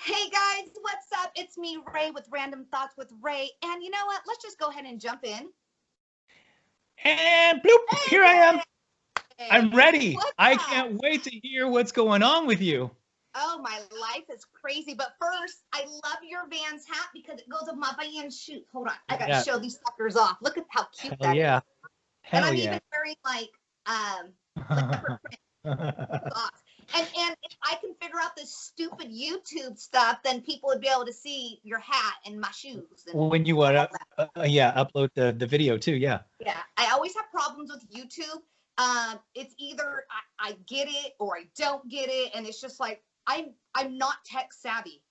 Hey guys, what's up? It's me, Ray, with Random Thoughts with Ray. And you know what? Let's just go ahead and jump in. And bloop, Hey, here I am. Ray. I'm ready. What's I up? can't wait to hear what's going on with you. Oh, my life is crazy. But first, I love your Vans hat because it goes with my Vans shoes. Hold on. I got to Yeah. show these suckers off. Look at how cute Hell that yeah. is. Hell And I'm yeah. even wearing like leopard print socks. And if I can figure out this stupid YouTube stuff, then people would be able to see your hat and my shoes. And When you upload the video too, yeah. yeah, I always have problems with YouTube. It's either I get it or I don't get it, and it's just like I'm not tech savvy.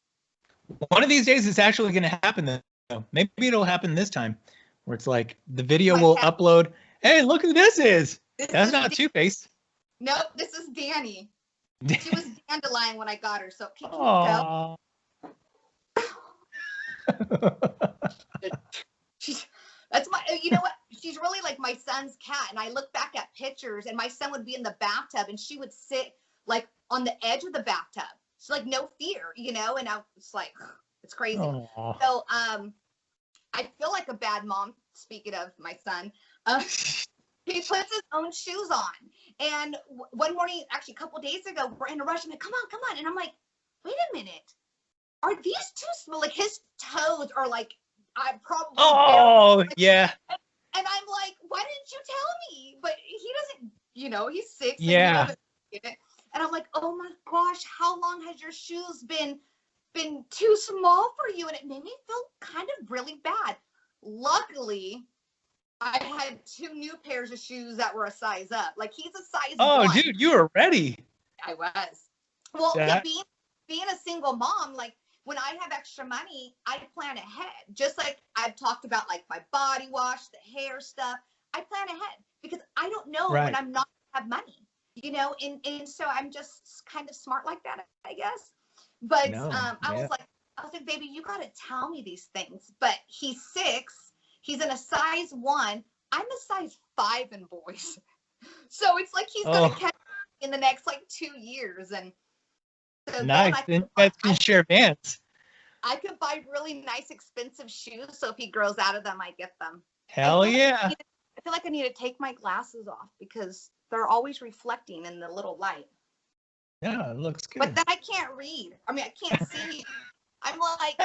One of these days it's actually going to happen though. Maybe it'll happen this time where it's like the video will upload. Hey, look who this is. That's not Two-Face. Nope, this is Danny. She was Dandelion when I got her, so can you tell? That's my, you know what? She's really like my son's cat. And I look back at pictures and my son would be in the bathtub and she would sit like on the edge of the bathtub. She's like, no fear, you know? And I was like, it's crazy. Aww. So, I feel like a bad mom, speaking of my son. He puts his own shoes on. And one morning, actually a couple days ago, we're in a rush. I'm like, come on. And I'm like, wait a minute. Are these too small? Like his toes are like, I probably. Oh, yeah. And I'm like, why didn't you tell me? But he doesn't, you know, he's 6. Yeah. And I'm like, oh my gosh, how long has your shoes been too small for you? And it made me feel kind of really bad. Luckily, I had 2 new pairs of shoes that were a size up. Like he's a size 1. Oh, dude, you were ready. I was. Well, yeah, being a single mom, like when I have extra money, I plan ahead. Just like I've talked about, like my body wash, the hair stuff. I plan ahead because I don't know when I'm not gonna have money, you know. And so I'm just kind of smart like that, I guess. But I was like, baby, you gotta tell me these things. But he's 6. He's in a size 1. I'm a size 5 in boys. So it's like he's going to catch in the next like 2 years. And so nice. Then you guys can share Vans. I could buy really nice, expensive shoes. So if he grows out of them, I get them. Hell yeah. I feel like I need to take my glasses off because they're always reflecting in the little light. Yeah, it looks good. But then I can't read. I mean, I can't see. I'm like,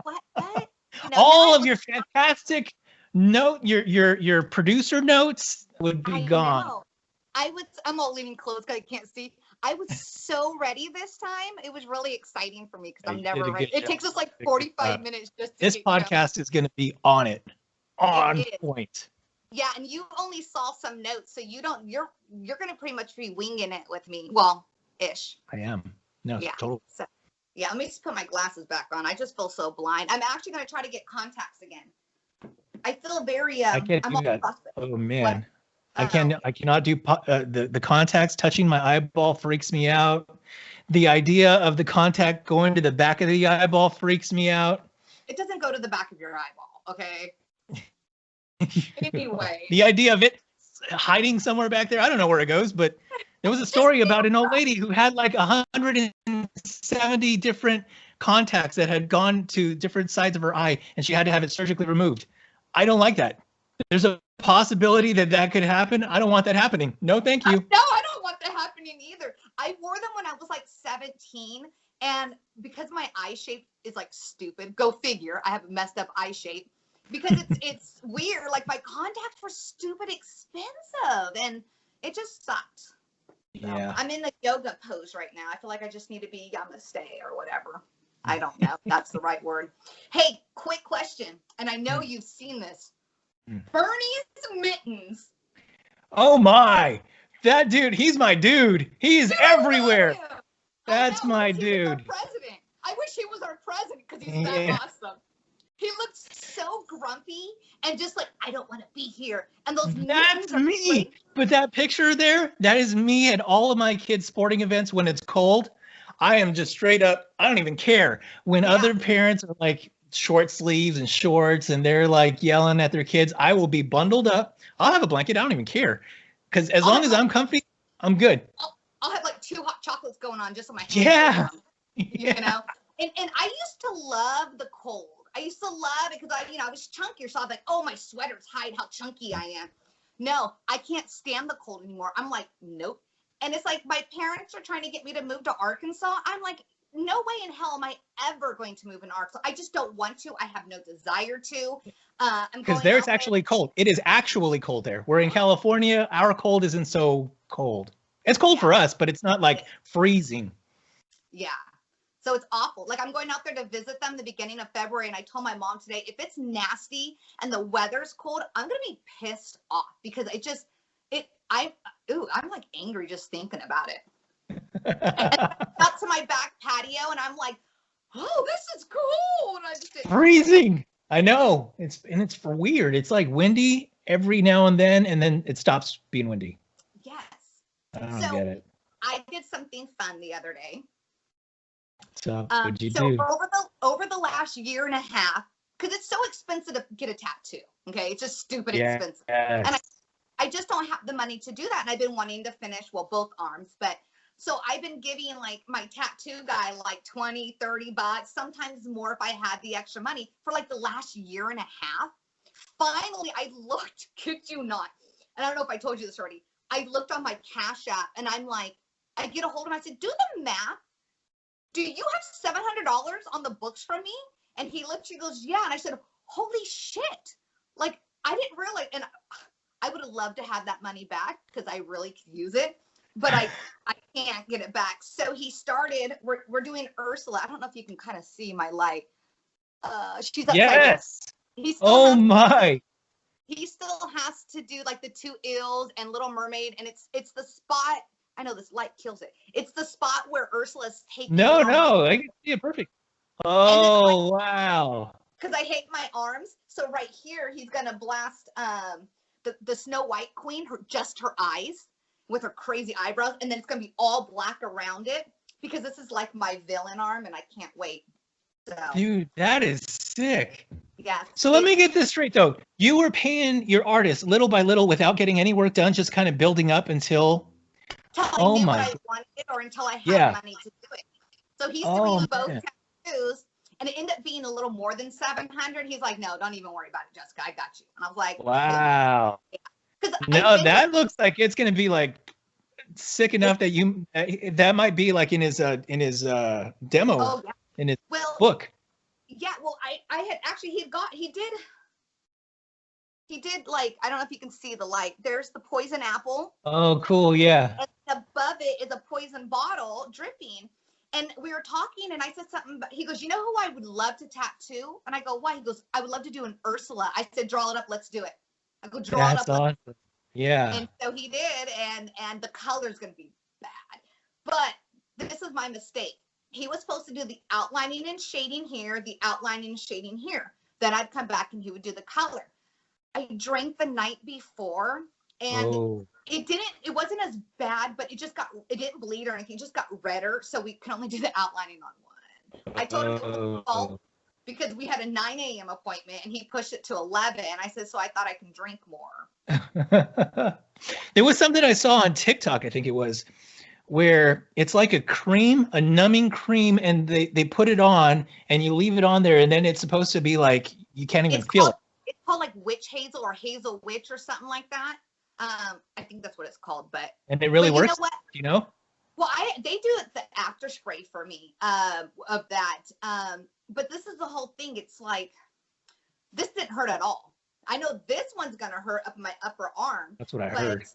what? You know, all of your fantastic your producer notes would be gone. Know. I'm all leaning close because I can't see. I was so ready this time. It was really exciting for me because I'm never ready. It takes us like 45 minutes just to this podcast is going to be on point. Yeah, and you only saw some notes, so you're going to pretty much be winging it with me. Well, ish. I am. No, yeah. Totally. So, yeah, let me just put my glasses back on. I just feel so blind. I'm actually going to try to get contacts again. I feel very I can't do that. Oh man. I cannot do the contacts. Touching my eyeball freaks me out. The idea of the contact going to the back of the eyeball freaks me out. It doesn't go to the back of your eyeball, okay? Anyway. The idea of it hiding somewhere back there, I don't know where it goes, but there was a story about an old lady who had like 170 different contacts that had gone to different sides of her eye, and she had to have it surgically removed. I don't like that. There's a possibility that could happen. I don't want that happening. No, thank you. No, I don't want that happening either. I wore them when I was like 17, and because my eye shape is like stupid, go figure, I have a messed up eye shape. Because it's weird. Like my contacts were stupid expensive, and it just sucked. Yeah. I'm in the yoga pose right now. I feel like I just need to be namaste or whatever. I don't know if that's the right word. Hey, quick question. And I know you've seen this. Bernie's mittens. Oh my. That dude, he's my dude. He is everywhere. That's my dude. President. I wish he was our president because he's that awesome. He looks so grumpy and just like, I don't want to be here. And those That's me. But that picture there, that is me at all of my kids' sporting events when it's cold. I am just straight up, I don't even care. When other parents are like short sleeves and shorts and they're like yelling at their kids, I will be bundled up. I'll have a blanket. I don't even care. Because as long as I'm comfy, I'm good. I'll have like 2 hot chocolates going on just on my hands. Yeah. you know? And I used to love the cold. I used to love it because I was chunkier. So I was like, oh, my sweaters hide how chunky I am. No, I can't stand the cold anymore. I'm like, nope. And it's like my parents are trying to get me to move to Arkansas. I'm like, no way in hell am I ever going to move in Arkansas. I just don't want to. I have no desire to. Because there it's actually cold. It is actually cold there. We're in California. Our cold isn't so cold. It's cold for us, but it's not like freezing. Yeah. So it's awful. Like I'm going out there to visit them the beginning of February. And I told my mom today, if it's nasty and the weather's cold, I'm going to be pissed off because I'm like angry just thinking about it. Out to my back patio and I'm like, oh, this is cool. And I just freezing. I know. It's for weird. It's like windy every now and then it stops being windy. Yes. I don't get it. I did something fun the other day. So what'd you do? Over the last year and a half, because it's so expensive to get a tattoo. Okay, it's just stupid expensive. Yes. And I just don't have the money to do that. And I've been wanting to finish, both arms. But so I've been giving like my tattoo guy like $20, $30, sometimes more if I had the extra money for like the last year and a half. Finally, I looked, kid you not. And I don't know if I told you this already. I looked on my Cash App and I'm like, I get a hold of him. I said, do the math. Do you have $700 on the books from me? And he looked, he goes, yeah. And I said, holy shit. Like, I didn't realize, and I would have loved to have that money back because I really could use it, but I can't get it back. So he started, we're doing Ursula. I don't know if you can kind of see my light. She's upside yes. Down. My. He still has to do like the 2 eels and Little Mermaid. And it's the spot. I know this light kills it. It's the spot where Ursula's taking. No, I can see it perfect. Oh, wow. Because I hate my arms. So right here, he's going to blast the Snow White Queen, just her eyes with her crazy eyebrows. And then it's going to be all black around it because this is like my villain arm and I can't wait. So. Dude, that is sick. Yeah. So let me get this straight, though. You were paying your artist little by little without getting any work done, just kind of building up until I knew what I wanted or until I had money to do it. So he's doing both tattoos, and it ended up being a little more than 700. He's like, no, don't even worry about it, Jessica. I got you. And I was like, wow. Yeah. No, that looks like it's going to be like sick enough that that might be like in his demo, in his book. Yeah. Well, I had actually, he did like, I don't know if you can see the light. There's the poison apple. Oh, cool. Yeah. And above it is a poison bottle dripping. And we were talking and I said something, but he goes, you know who I would love to tattoo? And I go, why? He goes, I would love to do an Ursula. I said, draw it up. Let's do it. I go, draw it up. That's awesome. Yeah. And so he did. And the color's going to be bad. But this is my mistake. He was supposed to do the outlining and shading here, the outlining and shading here. Then I'd come back and he would do the color. I drank the night before and it wasn't as bad, but it didn't bleed or anything. It just got redder. So we could only do the outlining on one. I told him it was fault because we had a 9 a.m. appointment and he pushed it to 11. And I said, so I thought I can drink more. There was something I saw on TikTok, I think it was, where it's like a cream, a numbing cream, and they put it on and you leave it on there and then it's supposed to be like, you can't even feel it. It's called like witch hazel or hazel witch or something like that. I think that's what it's called, but. And it really works, you know what? You know? Well, they do the after spray for me of that. But this is the whole thing. It's like, this didn't hurt at all. I know this one's going to hurt up my upper arm. That's what I heard.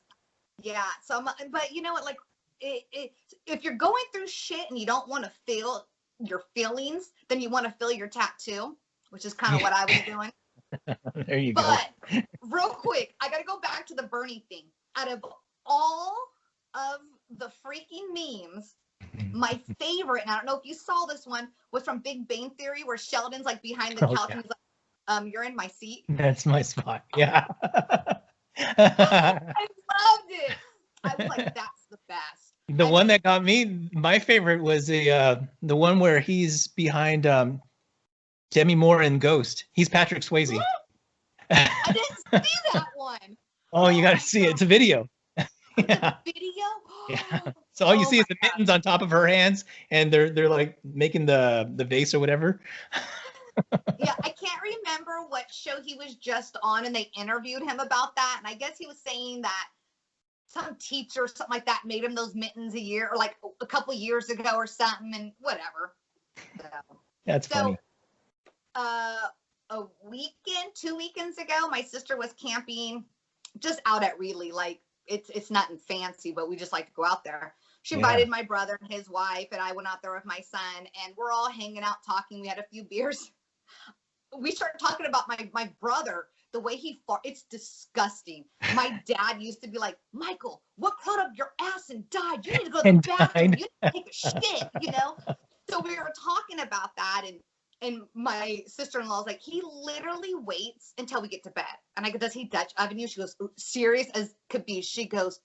Yeah. So, but you know what, like if you're going through shit and you don't want to feel your feelings, then you want to feel your tattoo, which is kind of what I was doing. There you go. But real quick, I got to go back to the Bernie thing. Out of all of the freaking memes, my favorite, and I don't know if you saw this one, was from Big Bang Theory, where Sheldon's like behind the couch and he's like, you're in my seat. That's my spot. Yeah. I loved it. I was like, that's the best. The one that got me, my favorite was the one where he's behind Demi Moore in Ghost. He's Patrick Swayze. I didn't see that one. Oh, you got to see it. It's a video. Yeah. Video? Yeah. So all you Oh see my is the mittens on top of her hands, and they're like making the vase or whatever. Yeah, I can't remember what show he was just on, and they interviewed him about that. And I guess he was saying that some teacher or something like that made him those mittens a year or like a couple years ago or something, and whatever. So, That's funny. A weekend, 2 weekends ago, my sister was camping just out at Reedley. Like it's nothing fancy, but we just like to go out there. She invited my brother and his wife, and I went out there with my son, and we're all hanging out talking. We had a few beers. We started talking about my brother, the way he fought. It's disgusting. My dad used to be like, Michael, what crawled up your ass and died? You need to go to the bathroom. You need to take a shit, you know? So we were talking about that, and my sister-in-law was like, he literally waits until we get to bed. And I go, does he Dutch oven you? She goes, serious as could be. She goes,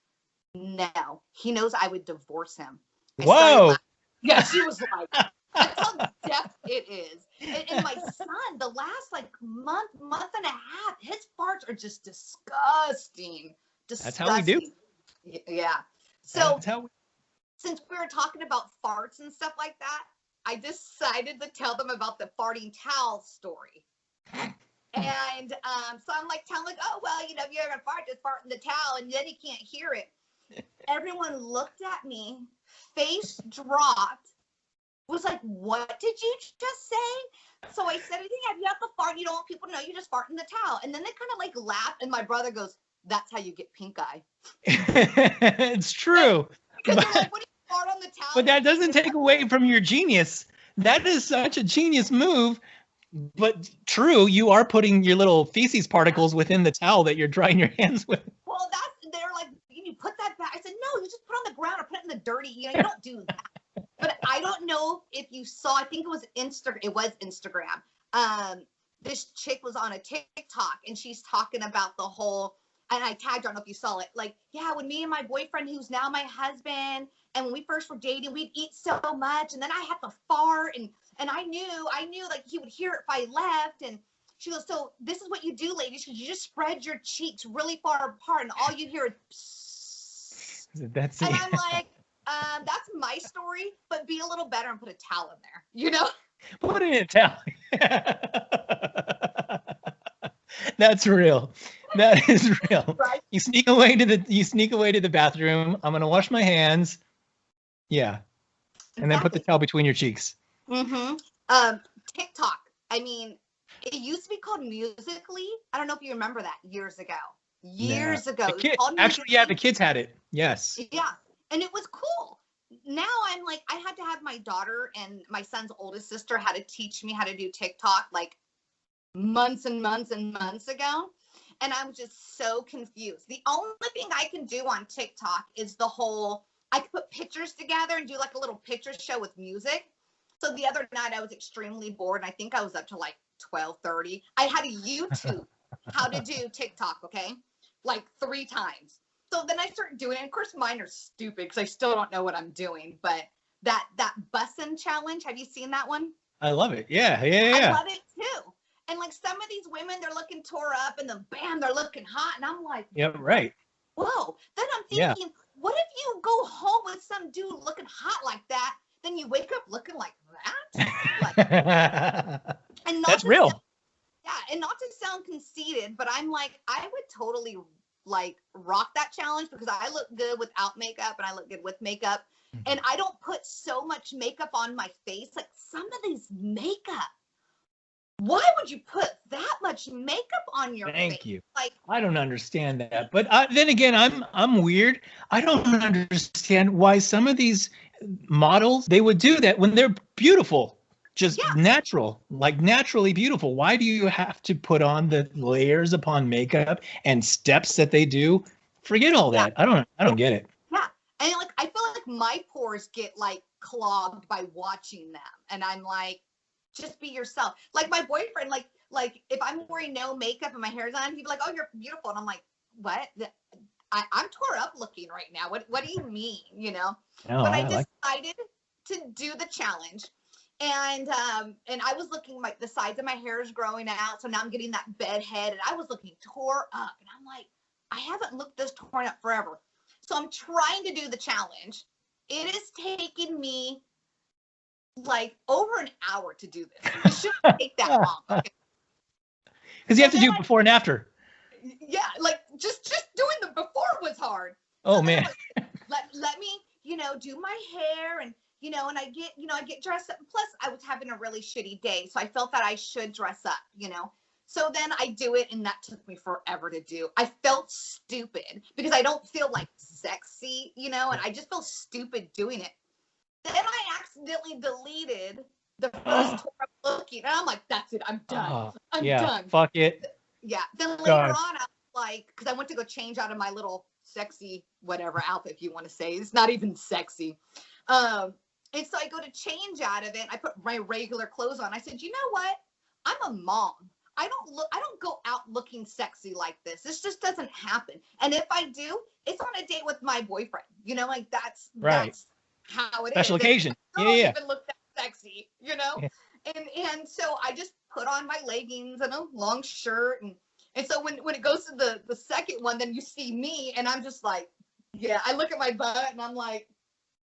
no, he knows I would divorce him. Whoa. Yeah, she was like, that's how deaf it is. And my son, the last like month and a half, his farts are just disgusting. That's how we do. Yeah. So since we were talking about farts and stuff like that, I decided to tell them about the farting towel story. And so I'm like telling, like, oh, well, you know, if you're going to fart, just fart in the towel, and then he can't hear it. Everyone looked at me, face dropped, was like, what did you just say? So I said, yeah, if you have to fart, you don't want people to know, you just fart in the towel. And then they kind of like laughed, and my brother goes, that's how you get pink eye. It's true. Because they're like, what do you fart on the towel? But that doesn't take away from your genius. That is such a genius move. But true, you are putting your little feces particles within the towel that you're drying your hands with. Well, they're like, you put that back. I said, no, you just put it on the ground or put it in the dirty. You know, you don't do that. But I don't know if you saw, I think it was Instagram. This chick was on a TikTok, and she's talking about the whole, and I tagged her, I don't know if you saw it, like, yeah, when me and my boyfriend, who's now my husband, and when we first were dating, we'd eat so much, and then I had to fart, and I knew like he would hear it if I left. And she goes, so this is what you do, ladies, because you just spread your cheeks really far apart, and all you hear is that's and I'm like, that's my story, but be a little better and put a towel in there, you know? Put it in a towel. That's real. That is real. Right? You sneak away to the bathroom. I'm gonna wash my hands. Yeah. And then put the towel between your cheeks. Mm-hmm. TikTok. I mean, it used to be called Musical.ly. I don't know if you remember that years ago. Ago. Actually, yeah, the kids had it. Yes. Yeah. And it was cool. Now I'm like, I had to have my daughter and my son's oldest sister had to teach me how to do TikTok like months and months and months ago. And I'm just so confused. The only thing I can do on TikTok is I could put pictures together and do like a little picture show with music. So the other night I was extremely bored, and I think I was up to like 12:30. I had a YouTube how to do TikTok, okay? Like 3 times. So then I started doing it. And of course, mine are stupid because I still don't know what I'm doing. But that bussin' challenge, have you seen that one? I love it. Yeah. I love it too. And like some of these women, they're looking tore up, and then bam, they're looking hot. And I'm like, yeah, right. Whoa. Then I'm thinking, what if you go home with some dude looking hot like that? Then you wake up looking like that? And that's real. And not to sound conceited, but I'm like, I would totally like rock that challenge because I look good without makeup and I look good with makeup. Mm-hmm. And I don't put so much makeup on my face. Like some of these makeup, why would you put that much makeup on your face? Thank you. Like, I don't understand that. But then again, I'm weird. I don't understand why some of these models, they would do that when they're beautiful, just natural, like naturally beautiful. Why do you have to put on the layers upon makeup and steps that they do? Forget all that. I don't get it. Yeah. And like, I feel like my pores get like clogged by watching them. And I'm like, just be yourself. Like my boyfriend, like if I'm wearing no makeup and my hair's on, he'd be like, oh, you're beautiful. And I'm like, what? I'm tore up looking right now. What do you mean? You know? No, but I decided to do the challenge. And I was looking like the sides of my hair is growing out. So now I'm getting that bed head, and I was looking tore up. And I'm like, I haven't looked this torn up forever. So I'm trying to do the challenge. it has taken me like over an hour to do this. It shouldn't take that long. Okay? Because you have to do before and after. Yeah, like just doing the before was hard. Oh so man. Let me, do my hair and and I get dressed up. Plus I was having a really shitty day, so I felt that I should dress up, So then I do it, and that took me forever to do. I felt stupid because I don't feel like sexy, and I just feel stupid doing it. Then I accidentally deleted the first tour I'm looking, and I'm like, that's it, I'm done. I'm done. Fuck it. Yeah. Then later on, I was like, because I went to go change out of my little sexy whatever outfit, if you want to say. It's not even sexy. And so I go to change out of it. I put my regular clothes on. I said, you know what? I'm a mom. I don't go out looking sexy like this. This just doesn't happen. And if I do, it's on a date with my boyfriend. Like that's how it Special is. occasion. I don't even look that sexy, Yeah. And so I just put on my leggings and a long shirt. And so when it goes to the second one, then you see me and I'm just like, yeah, I look at my butt and I'm like,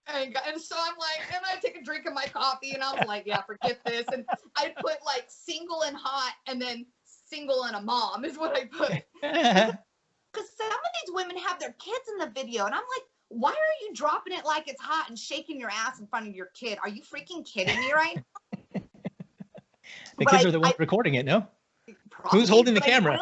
and so I'm like, and I take a drink of my coffee and I was like, yeah, forget this. And I put like single and hot and then single and a mom is what I put. Because some of these women have their kids in the video and I'm like, why are you dropping it like it's hot and shaking your ass in front of your kid? Are you freaking kidding me right now? The kids are the ones recording it, no? Probably, who's holding the camera?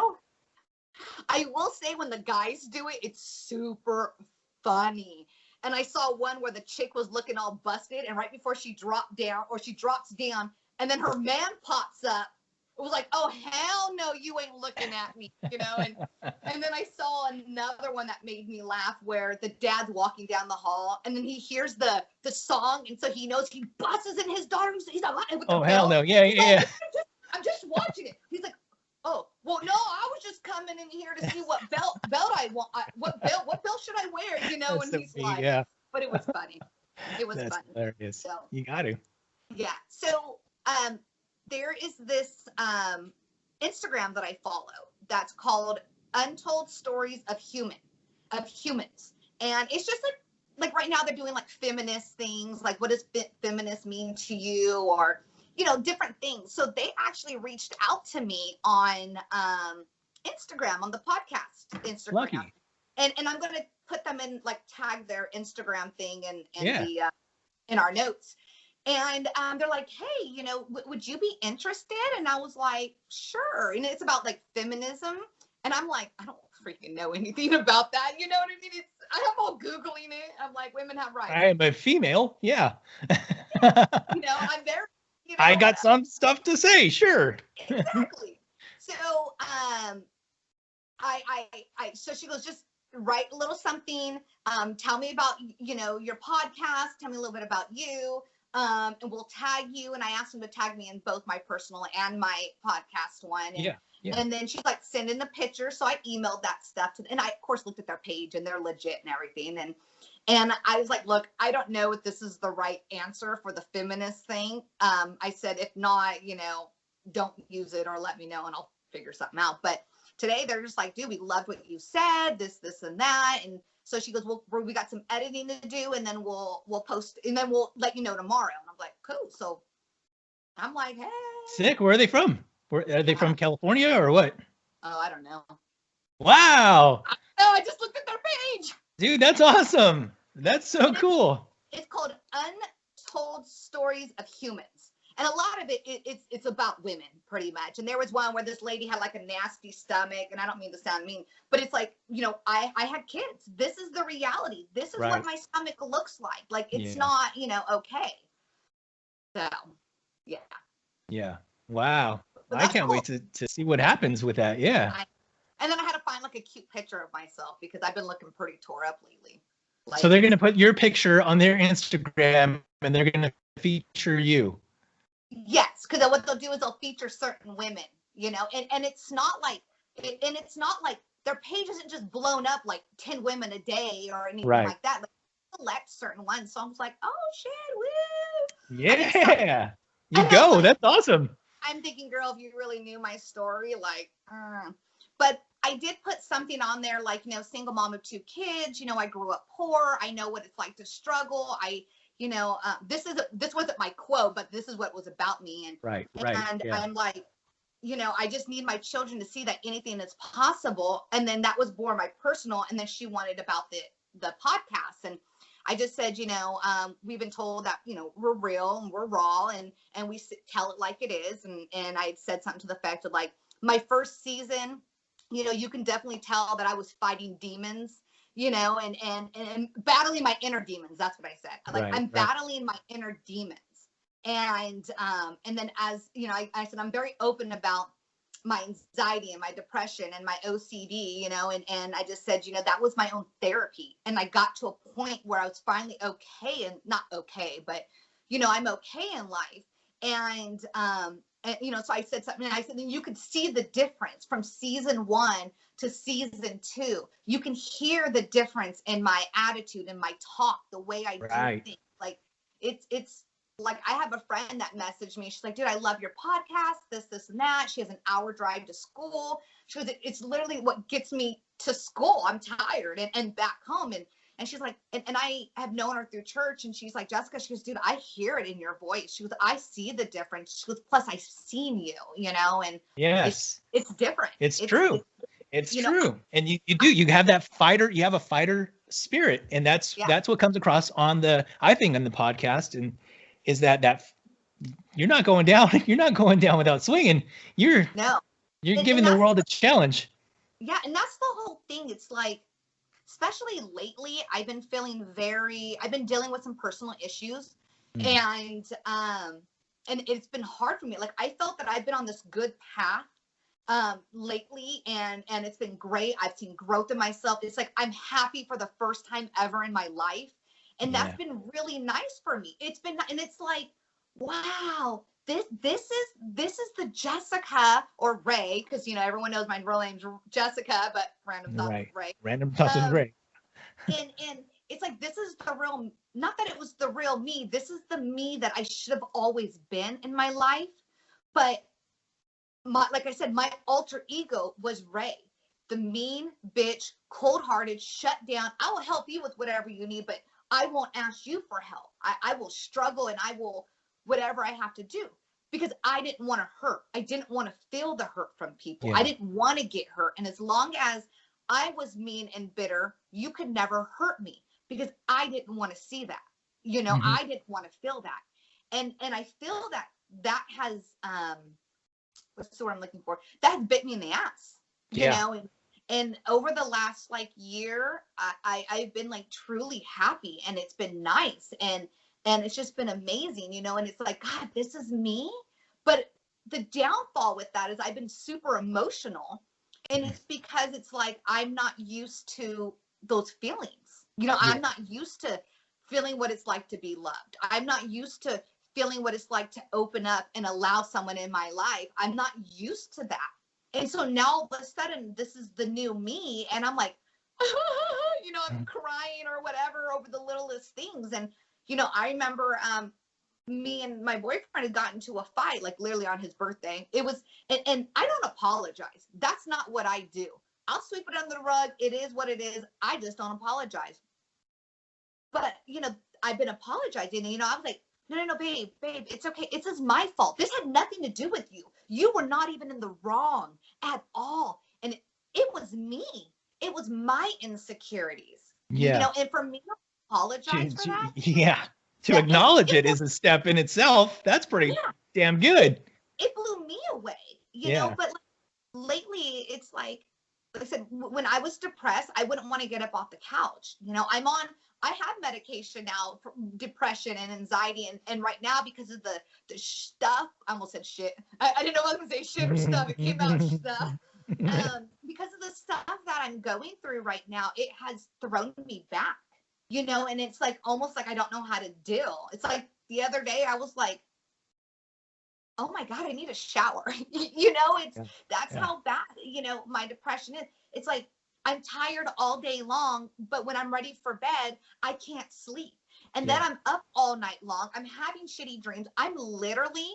I will say when the guys do it, it's super funny. And I saw one where the chick was looking all busted, and right before she dropped down, or she drops down, and then her man pops up. It was like, oh hell no, you ain't looking at me, And then I saw another one that made me laugh, where the dad's walking down the hall, and then he hears the song, and so he knows he busts in his daughter. He's like, oh hell no, yeah. I'm just watching it. He's like, oh, well, no, I was just coming in here to see what belt I want. What belt should I wear? That's and he's like, yeah. But it was funny. It was funny. Hilarious. So you got to. Yeah. So there is this Instagram that I follow that's called Untold Stories of Humans, and it's just like right now they're doing like feminist things, like what does feminist mean to you, or different things. So they actually reached out to me on Instagram, on the podcast Instagram. Lucky. And I'm going to put them in, like, tag their Instagram thing in our notes. And they're like, hey, would you be interested? And I was like, sure. And it's about like feminism. And I'm like, I don't freaking know anything about that. You know what I mean? I'm all Googling it. I'm like, women have rights. I am a female. Yeah. I'm very, I got some stuff to say. Sure. Exactly. So, so she goes, just write a little something. Tell me about, your podcast. Tell me a little bit about you. And we'll tag you. And I asked them to tag me in both my personal and my podcast one. And, yeah. And then she's like, send in the picture. So I emailed that stuff and I, of course, looked at their page and they're legit and everything. And I was like, look, I don't know if this is the right answer for the feminist thing. I said, if not, don't use it or let me know and I'll figure something out. But today they're just like, dude, we loved what you said, this, and that. And so she goes, well, we got some editing to do and then we'll post and then we'll let you know tomorrow. And I'm like, cool. So I'm like, hey. Sick. Where are they from? Are they from California or what? Oh, I don't know. Wow. I just looked at their page. Dude, that's awesome. That's so cool. It's called Untold Stories of Humans. And a lot of it's about women pretty much. And there was one where this lady had like a nasty stomach, and I don't mean to sound mean, but it's like, I had kids. This is the reality. This is what my stomach looks like. Like it's not, okay. So, yeah. Yeah. Wow. I can't wait to see what happens with that. Yeah. And then I had to find like a cute picture of myself because I've been looking pretty tore up lately. Like, so they're going to put your picture on their Instagram and they're going to feature you. Yes, because what they'll do is they'll feature certain women, and it's not like, their page isn't just blown up like 10 women a day or anything like that. Like, select certain ones. So I was like, oh shit, woo. Yeah, you go. That's awesome. I'm thinking, girl, if you really knew my story, like, but I did put something on there like, single mom of 2 kids, I grew up poor. I know what it's like to struggle. This wasn't my quote, but this is what was about me. Right. And Yeah. I'm like, I just need my children to see that anything is possible. And then that was born my personal. And then she wanted about the podcast. And I just said, we've been told that, we're real and we're raw and we tell it like it is. And I had said something to the effect of like, my first season, you can definitely tell that I was fighting demons, and battling my inner demons. That's what I said. Like, I'm battling my inner demons. And then as, I said, I'm very open about my anxiety and my depression and my OCD, and I just said, that was my own therapy. And I got to a point where I was finally okay, and not okay, but, I'm okay in life. And so I said something, and I said, and you could see the difference from season 1 to season 2. You can hear the difference in my attitude and my talk, the way I do things. Like, it's like, I have a friend that messaged me. She's like, dude, I love your podcast, this, and that. She has an hour drive to school. She goes, it's literally what gets me to school. I'm tired and back home. And she's like, and I have known her through church. And she's like, Jessica, she goes, dude, I hear it in your voice. She goes, I see the difference. She goes, plus I've seen you, and yes, it's different. It's true. It's true. And you have that fighter, you have a fighter spirit. And that's what comes across on the podcast. And is that you're not going down. You're not going down without swinging. You're giving the world a challenge. Yeah. And that's the whole thing. It's like, especially lately, I've been dealing with some personal issues, and it's been hard for me. Like, I felt that I've been on this good path lately, and it's been great. I've seen growth in myself. It's like, I'm happy for the first time ever in my life. And that's been really nice for me. It's been, and it's like, wow, this is the Jessica, or Ray, because everyone knows my real name's Jessica, but random thoughts with Ray. Random thoughts with Ray. And it's like, this is the real, not that it was the real me. This is the me that I should have always been in my life. But like I said, my alter ego was Ray, the mean bitch, cold-hearted, shut down. I will help you with whatever you need, but I won't ask you for help. I will struggle, and I will whatever I have to do, because I didn't want to hurt. I didn't want to feel the hurt from people. I didn't want to get hurt. And as long as I was mean and bitter, you could never hurt me, because I didn't want to see that. I didn't want to feel that. And I feel that has, what's the word I'm looking for? That has bit me in the ass, and over the last year, I've been truly happy, and it's been nice, and it's just been amazing, and it's like, God, this is me. But the downfall with that is I've been super emotional, and it's because it's like, I'm not used to those feelings. I'm not used to feeling what it's like to be loved. I'm not used to feeling what it's like to open up and allow someone in my life. I'm not used to that. And so now all of a sudden, this is the new me. And I'm like, I'm crying or whatever over the littlest things. And, I remember me and my boyfriend had gotten into a fight, literally on his birthday. It was, and I don't apologize. That's not what I do. I'll sweep it under the rug. It is what it is. I just don't apologize. But, I've been apologizing. And, I was like, no, babe, it's okay. This is my fault. This had nothing to do with you. You were not even in the wrong at all. And it was me. It was my insecurities. Yeah. And for me to apologize for that. Yeah. To acknowledge it is a step in itself. That's pretty damn good. It blew me away, but lately it's like I said, when I was depressed, I wouldn't want to get up off the couch. I have medication now for depression and anxiety. And right now, because of the stuff, I almost said shit. I didn't know I was going to say shit or stuff. It came out stuff. Because of the stuff that I'm going through right now, it has thrown me back, and it's almost like I don't know how to deal. It's like the other day I was like, oh my God, I need a shower. That's how bad, my depression is. It's like, I'm tired all day long, but when I'm ready for bed, I can't sleep. And then I'm up all night long. I'm having shitty dreams. I'm literally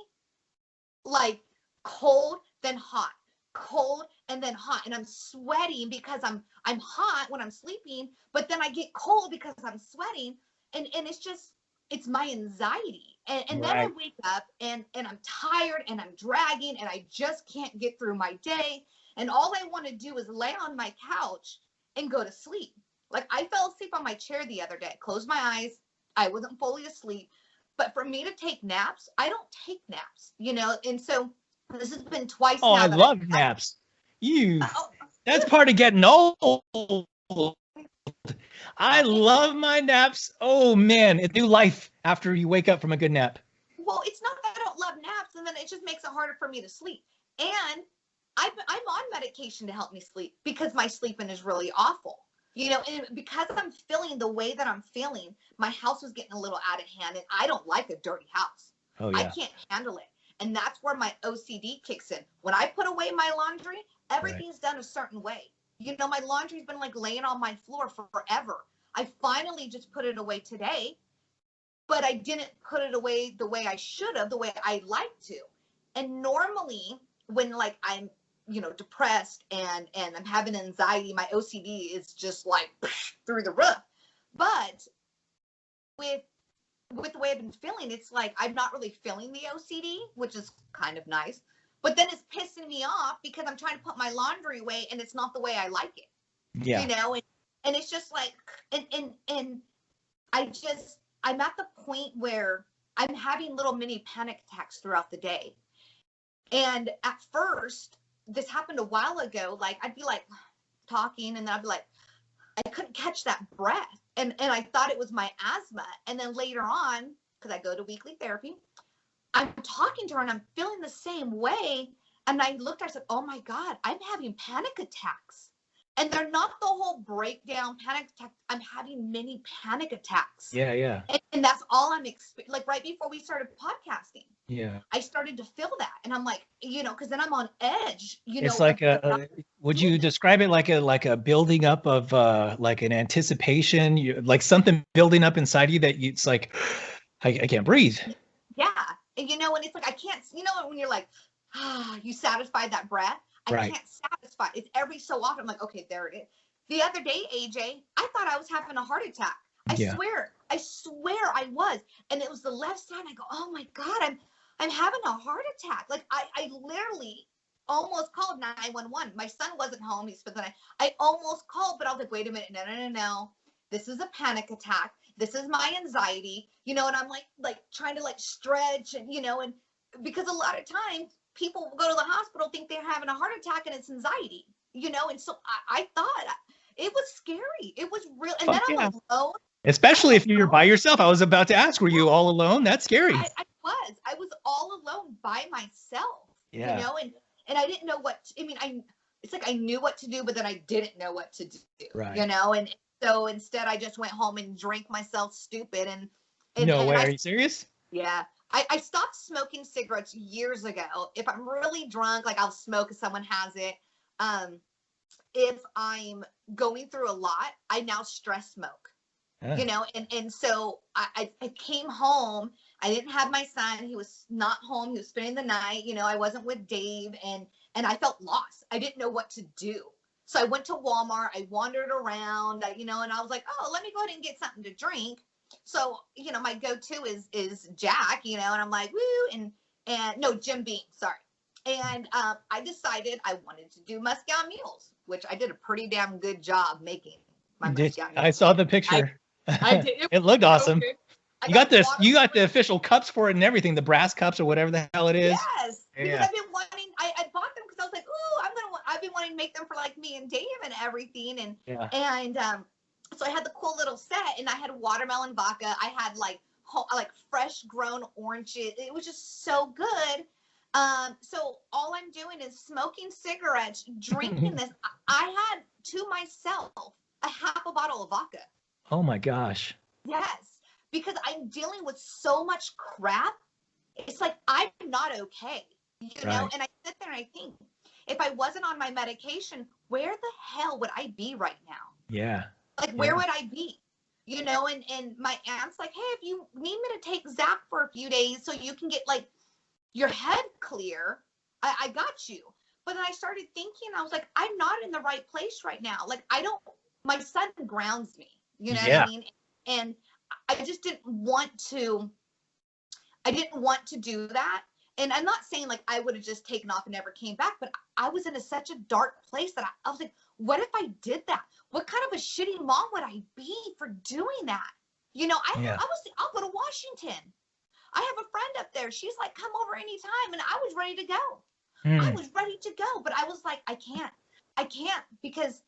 cold, then hot, cold and then hot, and I'm sweating because I'm hot when I'm sleeping, but then I get cold because I'm sweating, and it's my anxiety, and then I Right. wake up and I'm tired and I'm dragging and I just can't get through my day, and all I want to do is lay on my couch and go to sleep. Like, I fell asleep on my chair the other day, closed my eyes, I wasn't fully asleep, but for me to take naps, I don't take naps, and so this has been twice Oh, now I that I've love naps. oh, That's part of getting old. I love my naps. Oh man, it's new life after you wake up from a good nap. well, it's not that I don't love naps, and then it just makes it harder for me to sleep. And I'm on medication to help me sleep because my sleeping is really awful. And because I'm feeling the way that I'm feeling, my house was getting a little out of hand, and I don't like a dirty house. Oh I yeah. can't handle it. And that's where my OCD kicks in. When I put away my laundry, everything's done a certain way. My laundry's been like laying on my floor for forever. I finally just put it away today, but I didn't put it away the way I should have, the way I like to. And normally when like I'm, depressed and I'm having anxiety, my OCD is just like through the roof. But with the way I've been feeling, it's like I'm not really feeling the OCD, which is kind of nice. But then it's pissing me off because I'm trying to put my laundry away and it's not the way I like it. Yeah. And it's just like, and I'm at the point where I'm having little mini panic attacks throughout the day. And at first, this happened a while ago, like I'd be like talking and then I'd be like, I couldn't catch that breath. And I thought it was my asthma. And then later on, because I go to weekly therapy, I'm talking to her and I'm feeling the same way. And I looked, I said, oh my God, I'm having panic attacks. And they're not the whole breakdown panic attack. I'm having mini panic attacks. Yeah, yeah. And that's all I'm experiencing. Like right before we started podcasting, Yeah. I started to feel that. And I'm like, because then I'm on edge, It's like would you describe it like a building up of like an anticipation, like something building up inside you that it's like, I can't breathe. Yeah. And and it's like, I can't, when you're like, you satisfy that breath. I Right. can't satisfy. It's every so often. I'm like, okay, there it is. The other day, AJ, I thought I was having a heart attack. I swear I was. And it was the left side. I go, oh my God, I'm having a heart attack. Like I literally almost called 911. My son wasn't home. He spent the night. I almost called, but I was like, wait a minute. No. This is a panic attack. This is my anxiety, and I'm like trying to like stretch and, and because a lot of times people go to the hospital, think they're having a heart attack and it's anxiety, and so I thought it was scary. It was real. And then I'm alone. Especially if you're by yourself. I was about to ask, were you all alone? That's scary. I was all alone by myself, Yeah. And I didn't know it's like I knew what to do, but then I didn't know what to do, Right. and so instead I just went home and drank myself stupid and no way. Are you serious? Yeah. I stopped smoking cigarettes years ago. If I'm really drunk, like I'll smoke if someone has it. If I'm going through a lot, I now stress smoke. And so I came home. I didn't have my son. He was not home. He was spending the night. I wasn't with Dave, and I felt lost. I didn't know what to do. So I went to Walmart. I wandered around, and I was like, oh, let me go ahead and get something to drink. So, my go-to is Jack, and I'm like, woo, and no, Jim Beam, sorry. And I decided I wanted to do Moscow Mules, which I did a pretty damn good job making. I saw the picture. I did. It looked awesome. So you got the official cups for it and everything, the brass cups or whatever the hell it is. Yes, because I've been wanting. I bought them because I was like, ooh, I've been wanting to make them for like me and Dave and everything, and so I had the cool little set, and I had watermelon vodka. I had like fresh grown oranges. It was just so good. So all I'm doing is smoking cigarettes, drinking this. I had to myself a half a bottle of vodka. Oh my gosh. Yes, because I'm dealing with so much crap. It's like, I'm not okay, Right. and I sit there and I think, if I wasn't on my medication, where the hell would I be right now? Yeah. Like, where would I be? And my aunt's like, hey, if you need me to take Zach for a few days so you can get like your head clear, I got you. But then I started thinking, I was like, I'm not in the right place right now. Like, my son grounds me, you know what I mean? And I just I didn't want to do that. And I'm not saying like I would have just taken off and never came back, but I was in such a dark place that I was like, what if I did that? What kind of a shitty mom would I be for doing that? You know, I'll go to Washington. I have a friend up there. She's like, come over anytime. And I was ready to go. I was ready to go, but I was like, I can't because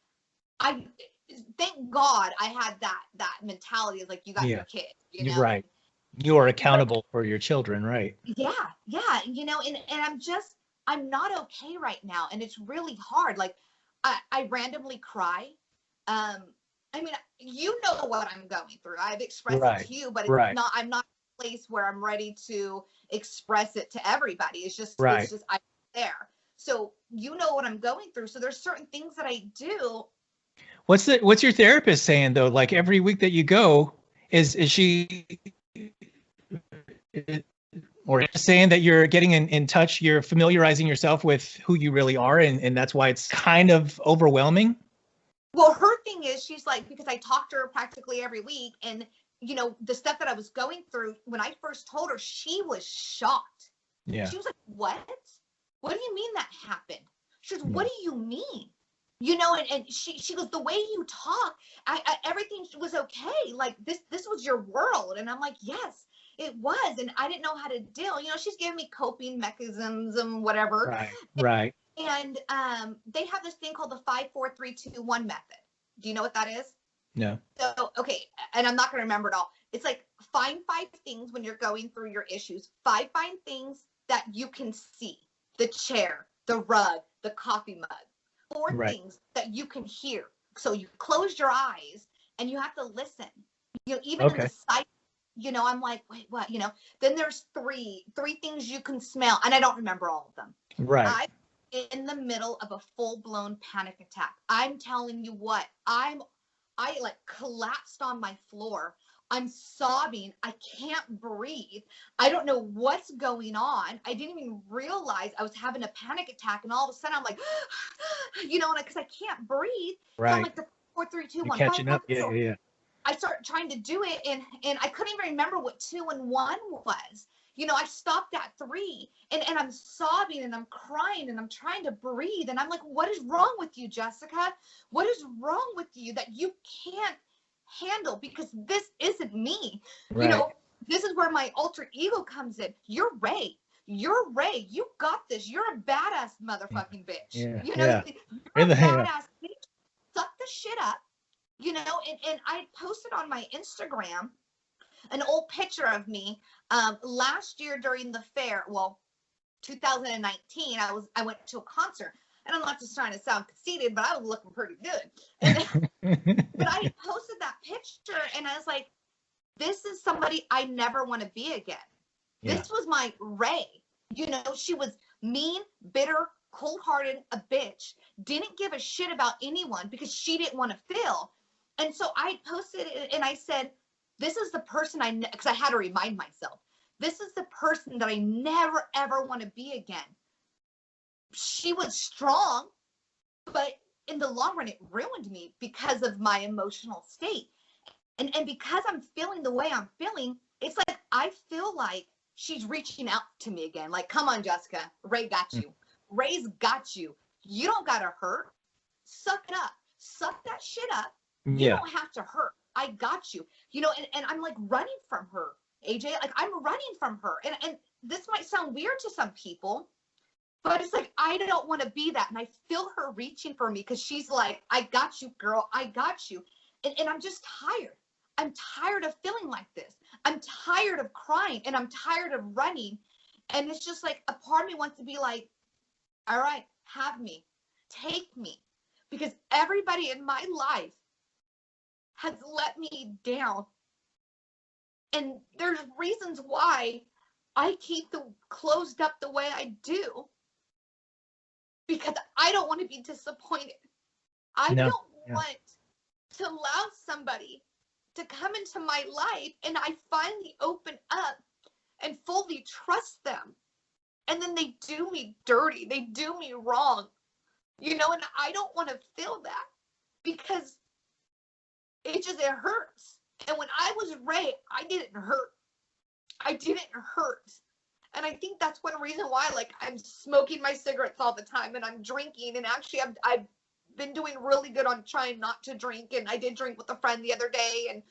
thank God I had that mentality of like, you got your kid, you know? Right. You are accountable for your children, right? Yeah. You know, and I'm not okay right now. And it's really hard. Like I randomly cry. I mean, you know what I'm going through. I've expressed it to you, but I'm not in a place where I'm ready to express it to everybody. It's just I'm there. So you know what I'm going through. So there's certain things that I do. What's your therapist saying though? Like every week that you go, is she or saying that you're getting in touch, you're familiarizing yourself with who you really are, and that's why it's kind of overwhelming? Well, her thing is, she's like, because I talk to her practically every week, and you know, the stuff that I was going through, when I first told her, she was shocked. Yeah. She was like, what? What do you mean that happened? She goes, what do you mean? You know, and she goes, the way you talk, everything was okay. Like this was your world. And I'm like, yes, it was. And I didn't know how to deal. You know, she's giving me coping mechanisms and whatever. Right. And they have this thing called the 5-4-3-2-1 method. Do you know what that is? No. So, okay. And I'm not going to remember it all. It's like find 5 things when you're going through your issues. 5 things that you can see. The chair, the rug, the coffee mug. 4 things that you can hear. So you close your eyes and you have to listen. You know, even in the sight, you know, I'm like, wait, what? You know, then there's 3 things you can smell. And I don't remember all of them. Right. I'm in the middle of a full-blown panic attack. I'm telling you what, I like collapsed on my floor. I'm sobbing. I can't breathe. I don't know what's going on. I didn't even realize I was having a panic attack. And all of a sudden I'm like, you know, because I can't breathe. Right. So I'm like, the 4, 3, 2, 1. Catching up. Yeah. I start trying to do it. And I couldn't even remember what 2 and 1 was. You know, I stopped at 3 and I'm sobbing and I'm crying and I'm trying to breathe. And I'm like, what is wrong with you, Jessica? What is wrong with you that you can't handle? Because this isn't me. Right. You know, this is where my alter ego comes in. You're Ray. You got this. You're a badass motherfucking bitch. Yeah. You know, you're a badass bitch. Suck the shit up. You know, and I posted on my Instagram an old picture of me last year during the fair. Well, 2019, I went to a concert. And I'm not just trying to sound conceited, but I was looking pretty good. But I posted that picture and I was like, this is somebody I never want to be again. Yeah. This was my Ray. You know, she was mean, bitter, cold-hearted, a bitch, didn't give a shit about anyone because she didn't want to feel. And so I posted it and I said, this is the person because I had to remind myself, this is the person that I never, ever want to be again. She was strong, but in the long run, it ruined me because of my emotional state. And because I'm feeling the way I'm feeling, it's like, I feel like she's reaching out to me again. Like, come on, Jessica, Ray got you. Ray's got you. You don't got to hurt. Suck it up. Suck that shit up. You don't have to hurt. I got you. You know, and I'm like running from her, AJ. Like, I'm running from her. And this might sound weird to some people, but it's like, I don't want to be that. And I feel her reaching for me because she's like, I got you, girl. I got you. And I'm just tired. I'm tired of feeling like this. I'm tired of crying and I'm tired of running. And it's just like a part of me wants to be like, all right, have me, take me. Because everybody in my life has let me down. And there's reasons why I keep closed up the way I do. Because I don't want to be disappointed. I don't want to allow somebody to come into my life and I finally open up and fully trust them. And then they do me dirty. They do me wrong. you know, and I don't want to feel that because it hurts. And when I was raped, I didn't hurt. I didn't hurt. And I think that's one reason why, like, I'm smoking my cigarettes all the time and I'm drinking. And actually, I've been doing really good on trying not to drink. And I did drink with a friend the other day. And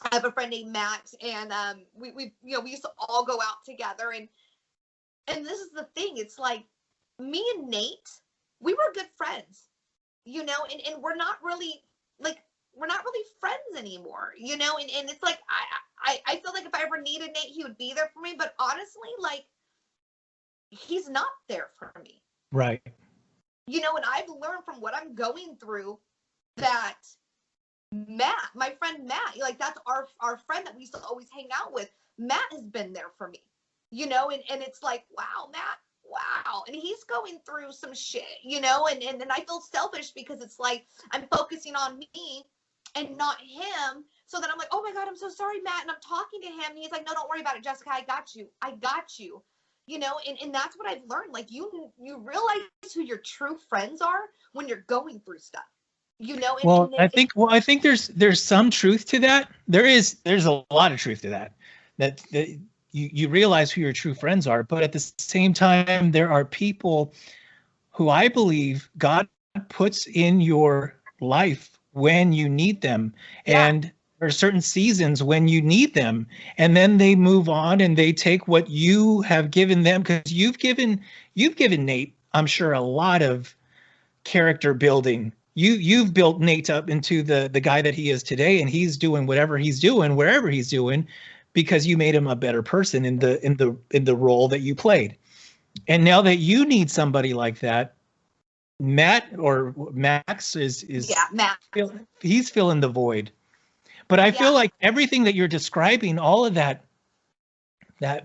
I have a friend named Matt. And we used to all go out together. And this is the thing. It's like me and Nate, we were good friends, you know, and we're not really friends anymore, you know, and it's like I feel like if I ever needed Nate, he would be there for me. But honestly, like, he's not there for me. Right. You know, and I've learned from what I'm going through that Matt, my friend Matt, like, that's our friend that we used to always hang out with. Matt has been there for me, you know, and it's like, wow, Matt, wow. And he's going through some shit, you know, and I feel selfish because it's like I'm focusing on me and not him. So then I'm like, oh my God, I'm so sorry, Matt. And I'm talking to him and he's like, no, don't worry about it, Jessica. I got you. I got you. You know, and that's what I've learned. Like, you realize who your true friends are when you're going through stuff, you know? I think there's some truth to that. There's a lot of truth to that you realize who your true friends are, but at the same time, there are people who I believe God puts in your life when you need them. Yeah. And there are certain seasons when you need them, and then they move on and they take what you have given them, because you've given Nate, I'm sure, a lot of character building. You've built Nate up into the guy that he is today, and he's doing whatever he's doing, wherever he's doing, because you made him a better person in the role that you played. And now that you need somebody like that, Matt or Max is Matt. He's filling the void. But I feel like everything that you're describing, all of that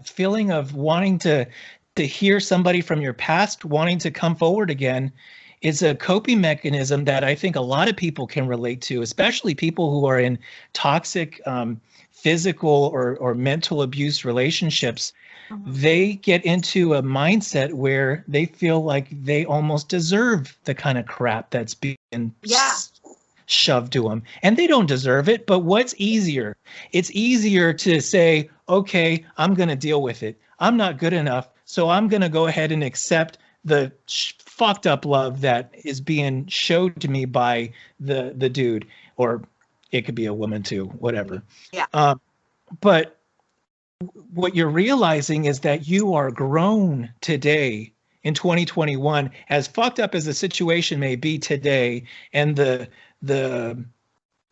feeling of wanting to hear somebody from your past, wanting to come forward again, is a coping mechanism that I think a lot of people can relate to, especially people who are in toxic physical or mental abuse relationships. They get into a mindset where they feel like they almost deserve the kind of crap that's being shoved to them, and they don't deserve it. But what's easier? It's easier to say, okay, I'm going to deal with it. I'm not good enough, so I'm going to go ahead and accept the fucked up love that is being showed to me by the dude, or it could be a woman too, whatever. Yeah. But what you're realizing is that you are grown today in 2021, as fucked up as the situation may be today, and the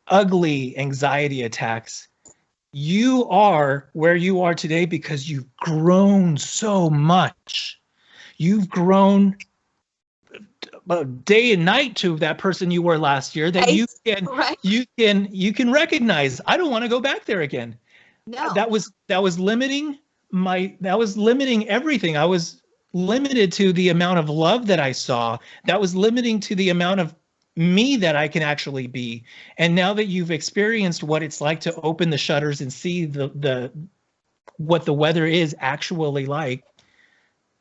ugly anxiety attacks. You are where you are today because you've grown so much. You've grown day and night to that person you were last year, that you can recognize. I don't want to go back there again. No. That was limiting everything. I was limited to the amount of love that I saw. That was limiting to the amount of me that I can actually be. And now that you've experienced what it's like to open the shutters and see what the weather is actually like,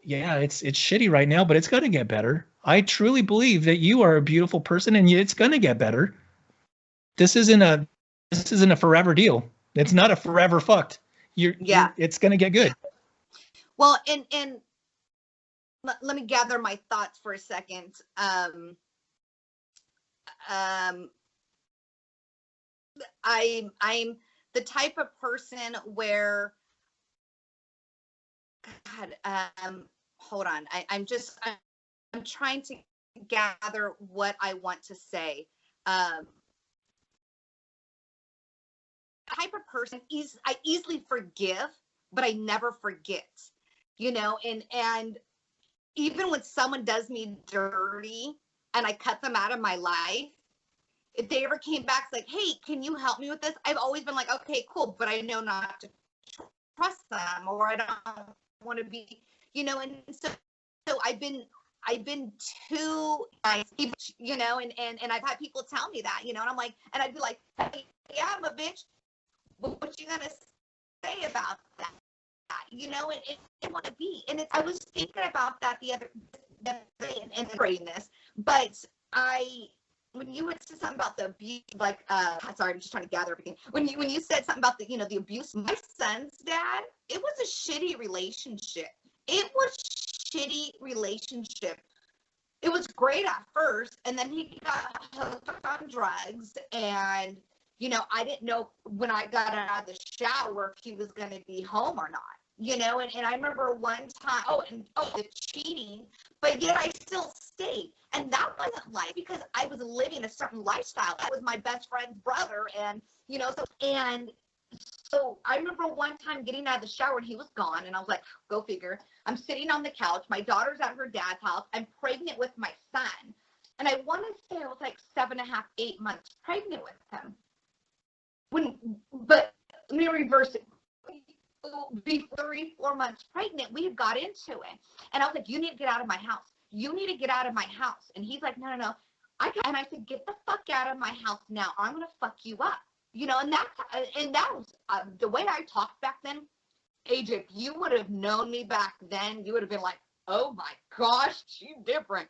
yeah, it's shitty right now, but it's going to get better. I truly believe that you are a beautiful person, and it's going to get better. This isn't a forever deal. It's not a forever fucked. It's going to get good. Well, and let me gather my thoughts for a second. I'm the type of person where, God, hold on. I'm trying to gather what I want to say. Type of person I easily forgive, but I never forget, you know, and even when someone does me dirty and I cut them out of my life, if they ever came back, it's like, hey, can you help me with this? I've always been like, okay, cool, but I know not to trust them, or I don't want to be, you know, and so I've been too nice, you know, and I've had people tell me that, you know, and I'm like, and I'd be like, hey, yeah, I'm a bitch. What you gonna say about that? You know, and I want to be. And I was thinking about that and creating this, but when you would say something about the abuse, like, sorry, I'm just trying to gather everything. When you said something about the, the abuse, my son's dad, it was a shitty relationship. It was shitty relationship. It was great at first, and then he got hooked on drugs, and I didn't know when I got out of the shower if he was going to be home or not. And I remember one time, the cheating, but yet I still stayed. And that wasn't life because I was living a certain lifestyle. That was my best friend's brother. And, so I remember one time getting out of the shower and he was gone. And I was like, go figure. I'm sitting on the couch. My daughter's at her dad's house. I'm pregnant with my son. And I want to say I was like 7.5, 8 months pregnant with him. But let me reverse it. Be 3-4 months pregnant, we had got into it. And I was like, you need to get out of my house. You need to get out of my house. And he's like, no. And I said, get the fuck out of my house now. I'm going to fuck you up. And that was the way I talked back then. AJ, if you would have known me back then, you would have been like, oh my gosh, she's different.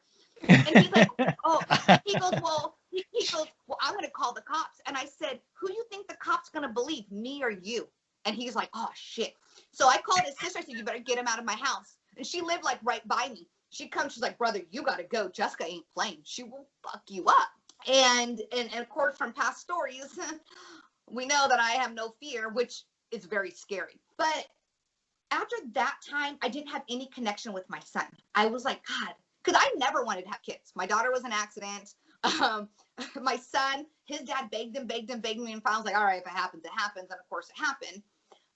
And he's like, oh, he goes, well, I'm going to call the cops. And I said, who do you think the cop's going to believe, me or you? And he's like, oh, shit. So I called his sister. I said, you better get him out of my house. And she lived like right by me. She comes. She's like, brother, you got to go. Jessica ain't playing. She will fuck you up. And of course, from past stories, we know that I have no fear, which is very scary. But after that time, I didn't have any connection with my son. I was like, God, because I never wanted to have kids. My daughter was an accident. My son, his dad begged him. And finally was like, all right, if it happens, it happens. And of course it happened.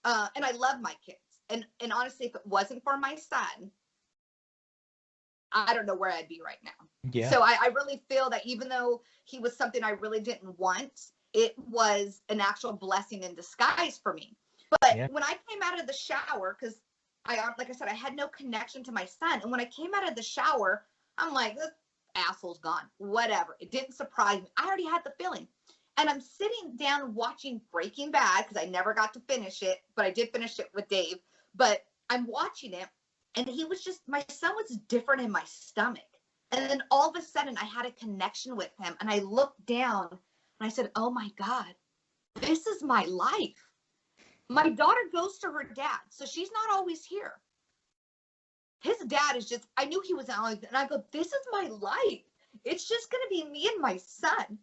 And I love my kids. And honestly, if it wasn't for my son, I don't know where I'd be right now. Yeah. So I really feel that even though he was something I really didn't want, it was an actual blessing in disguise for me. But when I came out of the shower, because like I said, I had no connection to my son. And when I came out of the shower, I'm like, this asshole's gone. Whatever. It didn't surprise me. I already had the feeling. And I'm sitting down watching Breaking Bad because I never got to finish it, but I did finish it with Dave. But I'm watching it, and my son was different in my stomach. And then all of a sudden, I had a connection with him, and I looked down, and I said, oh my God, this is my life. My daughter goes to her dad, so she's not always here. His dad is just, I knew he was out, and I go, this is my life. It's just going to be me and my son.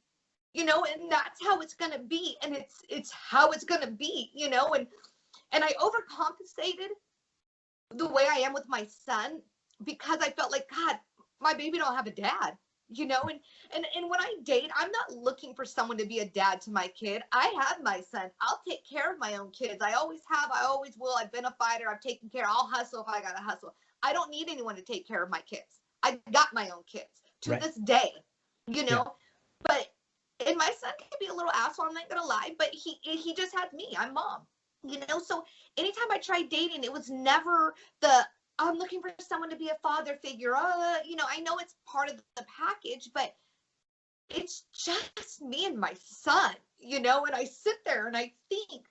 And that's how it's going to be. And it's how it's going to be, and I overcompensated the way I am with my son because I felt like, God, my baby don't have a dad, and when I date, I'm not looking for someone to be a dad to my kid. I have my son. I'll take care of my own kids. I always have. I always will. I've been a fighter. I've taken care. I'll hustle if I got to hustle. I don't need anyone to take care of my kids. I got my own kids to this day, but. And my son can be a little asshole, I'm not gonna lie, but he just has me. I'm mom, So anytime I tried dating, it was never I'm looking for someone to be a father figure. I know it's part of the package, but it's just me and my son, And I sit there and I think,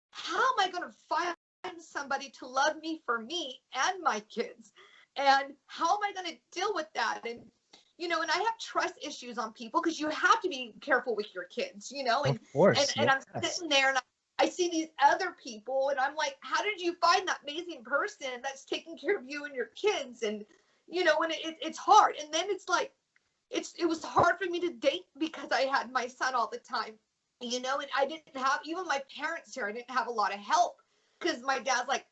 how am I gonna find somebody to love me for me and my kids? And how am I gonna deal with that? And and I have trust issues on people because you have to be careful with your kids, and of course, and I'm sitting there and I see these other people and I'm like, how did you find that amazing person that's taking care of you and your kids? And, and it's hard. And then it's like, it was hard for me to date because I had my son all the time, and I didn't have, even my parents here, I didn't have a lot of help because my dad's like,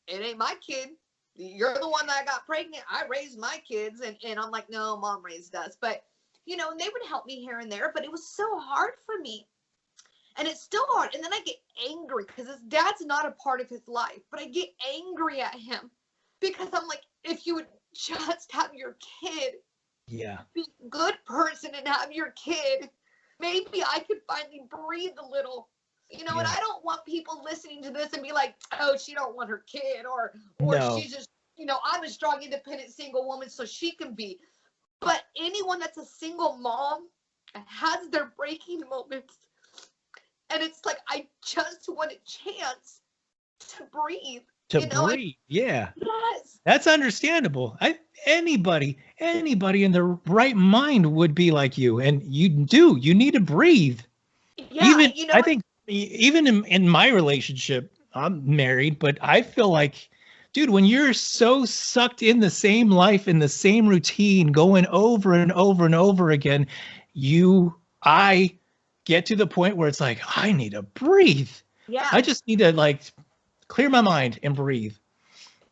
it ain't my kid. You're the one that got pregnant. I raised my kids. And I'm like, no, mom raised us. But, and they would help me here and there, but it was so hard for me. And it's still hard. And then I get angry because his dad's not a part of his life, but I get angry at him because I'm like, if you would just have your kid, be a good person and have your kid, maybe I could finally breathe a little. And I don't want people listening to this and be like, oh, she don't want her kid or no. She's just, I'm a strong, independent, single woman, so she can be. But anyone that's a single mom has their breaking moments. And it's like, I just want a chance to breathe. to you know, breathe. Yeah. yes. That's understandable. Anybody in their right mind would be like you. And you need to breathe. Yeah, Even, you know, I think, even in my relationship, I'm married, but I feel like, dude, when you're so sucked in the same life, in the same routine, going over and over and over again, I get to the point where it's like, I need to breathe. yeah. I just need to like clear my mind and breathe.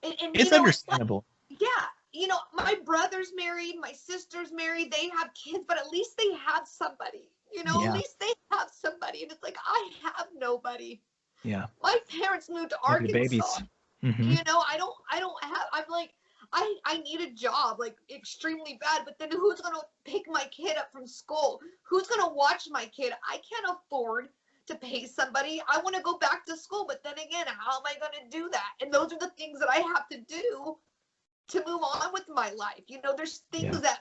And It's you know, it's like, understandable. yeah, you know, my brother's married, my sister's married, they have kids, but at least they have somebody, you know, at Yeah. least they have somebody. And it's like, I have nobody. Yeah. My parents moved to Maybe the Arkansas. babies. Mm-hmm. You know, I don't have, I'm like, I need a job like extremely bad, but then who's going to pick my kid up from school? Who's going to watch my kid? I can't afford to pay somebody. I want to go back to school, but then again, how am I going to do that? And those are the things that I have to do to move on with my life. You know, there's things that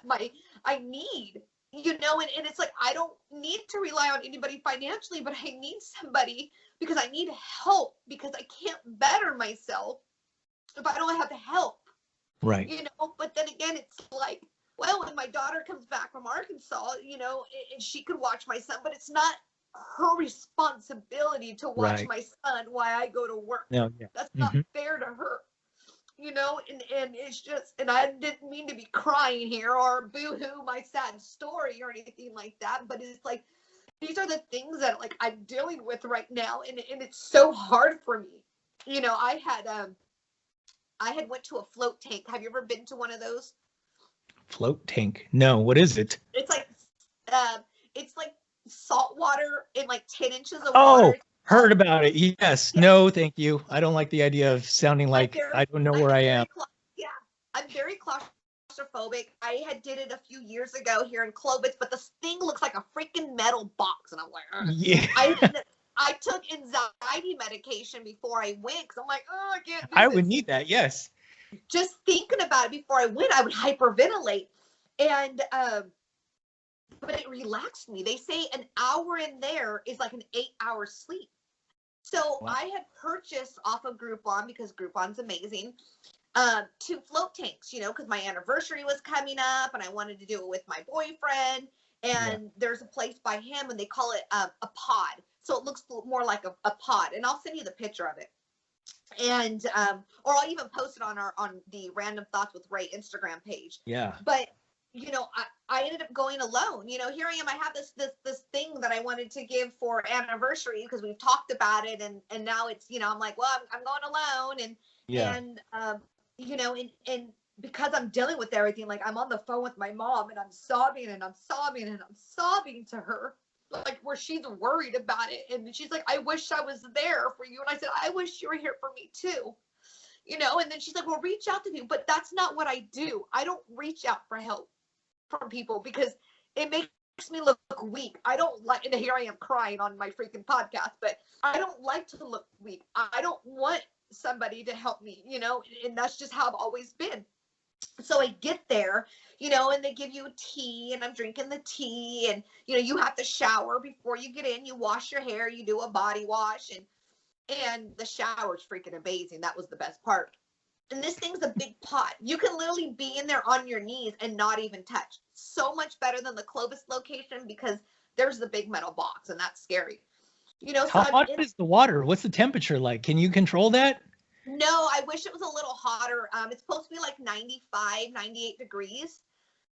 I need, you know, and it's like, I don't need to rely on anybody financially, but I need somebody because I need help, because I can't better myself if I don't have help. Right. You know, but then again, it's like, well, when my daughter comes back from Arkansas, you know, and she could watch my son, but it's not her responsibility to watch my son while I go to work. No, yeah. That's not fair to her. You know, and it's just, and I didn't mean to be crying here or boo-hoo my sad story or anything like that, but it's like, these are the things that like I'm dealing with right now, and it's so hard for me. You know, I had went to a float tank. Have you ever been to one of those? Float tank? No, what is it? It's like salt water in like 10 inches of water. Heard about it. Yes. Yeah. No, thank you. I don't like the idea of sounding like I don't know where I am. Yeah, I'm very claustrophobic. I had did it a few years ago here in Clovis, but this thing looks like a freaking metal box, and I'm like, ugh. Yeah. I took anxiety medication before I went because I'm like, oh, I can't do this. I would need that. Yes. Just thinking about it before I went, I would hyperventilate, and but it relaxed me. They say an hour in there is like an 8-hour sleep. So wow. I had purchased off of Groupon, because Groupon's amazing, 2 float tanks, you know, because my anniversary was coming up and I wanted to do it with my boyfriend. And there's a place by him and they call it a pod. So it looks more like a pod. And I'll send you the picture of it. And or I'll even post it on the Random Thoughts with Ray Instagram page. Yeah. But you know, I ended up going alone. You know, here I am. I have this thing that I wanted to give for anniversary because we've talked about it, and now it's, you know, I'm like, well, I'm going alone, and you know, and because I'm dealing with everything, like I'm on the phone with my mom and I'm sobbing and I'm sobbing and I'm sobbing to her, like where she's worried about it, and she's like, I wish I was there for you, and I said, I wish you were here for me too. You know, and then she's like, well, reach out to people, but that's not what I do. I don't reach out for help from people because it makes me look weak. I don't like, and here I am crying on my freaking podcast, but I don't like to look weak. I don't want somebody to help me, you know, and that's just how I've always been. So I get there, you know, and they give you tea, and I'm drinking the tea, and, you know, you have to shower before you get in. You wash your hair, you do a body wash, and the shower is freaking amazing. That was the best part. And this thing's a big pot. You can literally be in there on your knees and not even touch. So much better than the Clovis location because there's the big metal box, and that's scary. You know, how hot is the water? What's the temperature like? Can you control that? No, I wish it was a little hotter. It's supposed to be like 95, 98 degrees.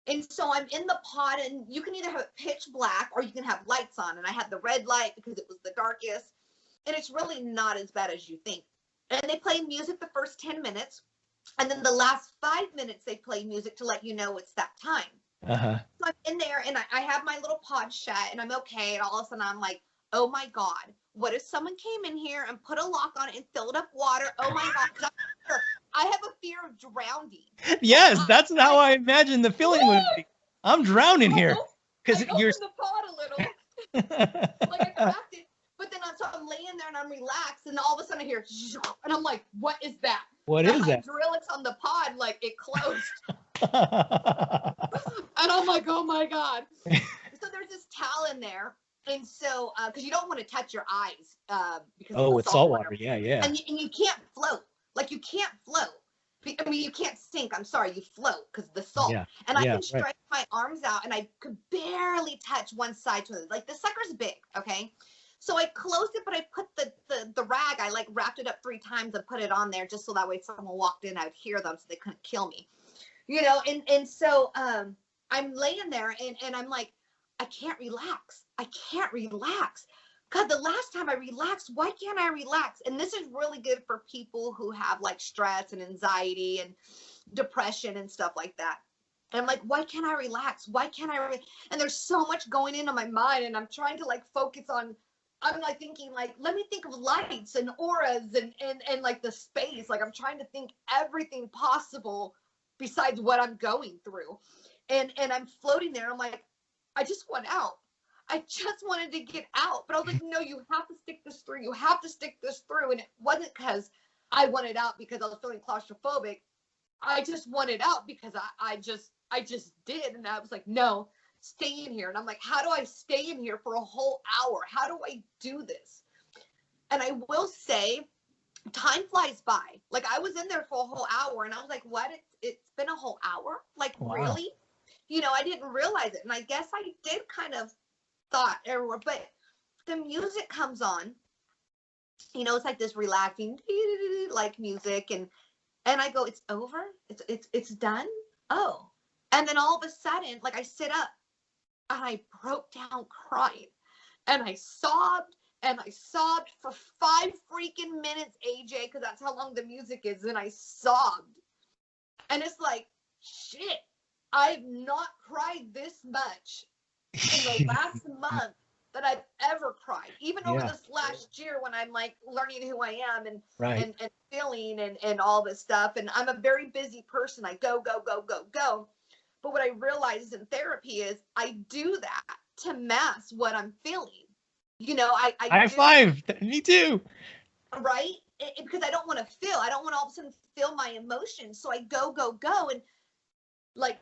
And so I'm in the pot, and you can either have it pitch black or you can have lights on. And I had the red light because it was the darkest. And it's really not as bad as you think. And they play music the first 10 minutes. And then the last 5 minutes, they play music to let you know it's that time. Uh-huh. So I'm in there, and I have my little pod shut, and I'm okay. And all of a sudden, I'm like, oh, my God. What if someone came in here and put a lock on it and filled up water? Oh, my God. I have a fear of drowning. Yes, that's how I imagine the feeling would be. I'm drowning here. Because you're the pod a little. Like I cracked it. But then I'm laying there and I'm relaxed, and all of a sudden I hear, and I'm like, what is that? What is that? Hydraulics on the pod, like it closed. And I'm like, oh my God. So there's this towel in there. And so, because you don't want to touch your eyes. Because with salt water. Yeah. And you can't float. Like you can't float. I mean, you can't sink. I'm sorry, you float because of the salt. Yeah. And I Yeah, can stretch my arms out and I could barely touch one side to it. Like the sucker's big, okay? So I closed it, but I put the rag, I like wrapped it up 3 times and put it on there just so that way if someone walked in, I would hear them so they couldn't kill me. You know, and so I'm laying there and I'm like, I can't relax. I can't relax. God, the last time I relaxed, why can't I relax? And this is really good for people who have like stress and anxiety and depression and stuff like that. And I'm like, why can't I relax? Why can't I? And there's so much going into my mind, and I'm trying to like focus on. I'm like thinking like, let me think of lights and auras and like the space. Like I'm trying to think everything possible besides what I'm going through, and I'm floating there. I'm like, I just want out. I just wanted to get out. But I was like, no, you have to stick this through. You have to stick this through. And it wasn't because I wanted out because I was feeling claustrophobic. I just wanted out because I just did. And I was like, no, stay in here. And I'm like, how do I stay in here for a whole hour? How do I do this? And I will say, time flies by. Like I was in there for a whole hour and I was like, what? It's been a whole hour? Like, wow. Really? You know, I didn't realize it. And I guess I did kind of thought everywhere, but the music comes on, you know, it's like this relaxing like music, and I go, it's over, it's done. Oh, and then all of a sudden, like I sit up and I broke down crying and I sobbed for 5 freaking minutes, AJ, because that's how long the music is, and I sobbed. And it's like, shit, I've not cried this much in the last month that I've ever cried, even over this last year when I'm like learning who I am and and feeling and all this stuff. And I'm a very busy person. I go. But what I realized in therapy is I do that to mask what I'm feeling. You know, I high five. Me too. Right? Because I don't want to feel. I don't want to all of a sudden feel my emotions. So I go. And like,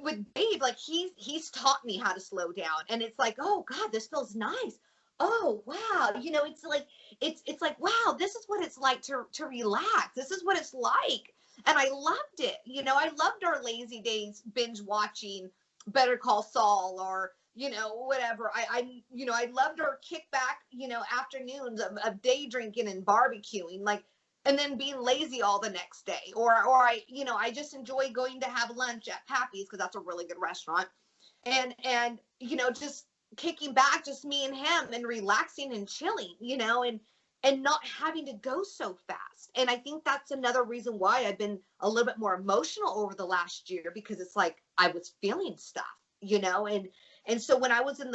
with Dave, like he's taught me how to slow down, and it's like, oh God, this feels nice. Oh wow, you know, it's like it's like, wow, this is what it's like to relax. This is what it's like, and I loved it. You know, I loved our lazy days binge watching Better Call Saul, or you know, whatever. I you know, I loved our kickback, you know, afternoons of day drinking and barbecuing, like. And then being lazy all the next day, or I, you know, I just enjoy going to have lunch at Pappy's because that's a really good restaurant, and you know, just kicking back, just me and him, and relaxing and chilling, you know, and not having to go so fast. And I think that's another reason why I've been a little bit more emotional over the last year, because it's like I was feeling stuff, you know, and so when I was in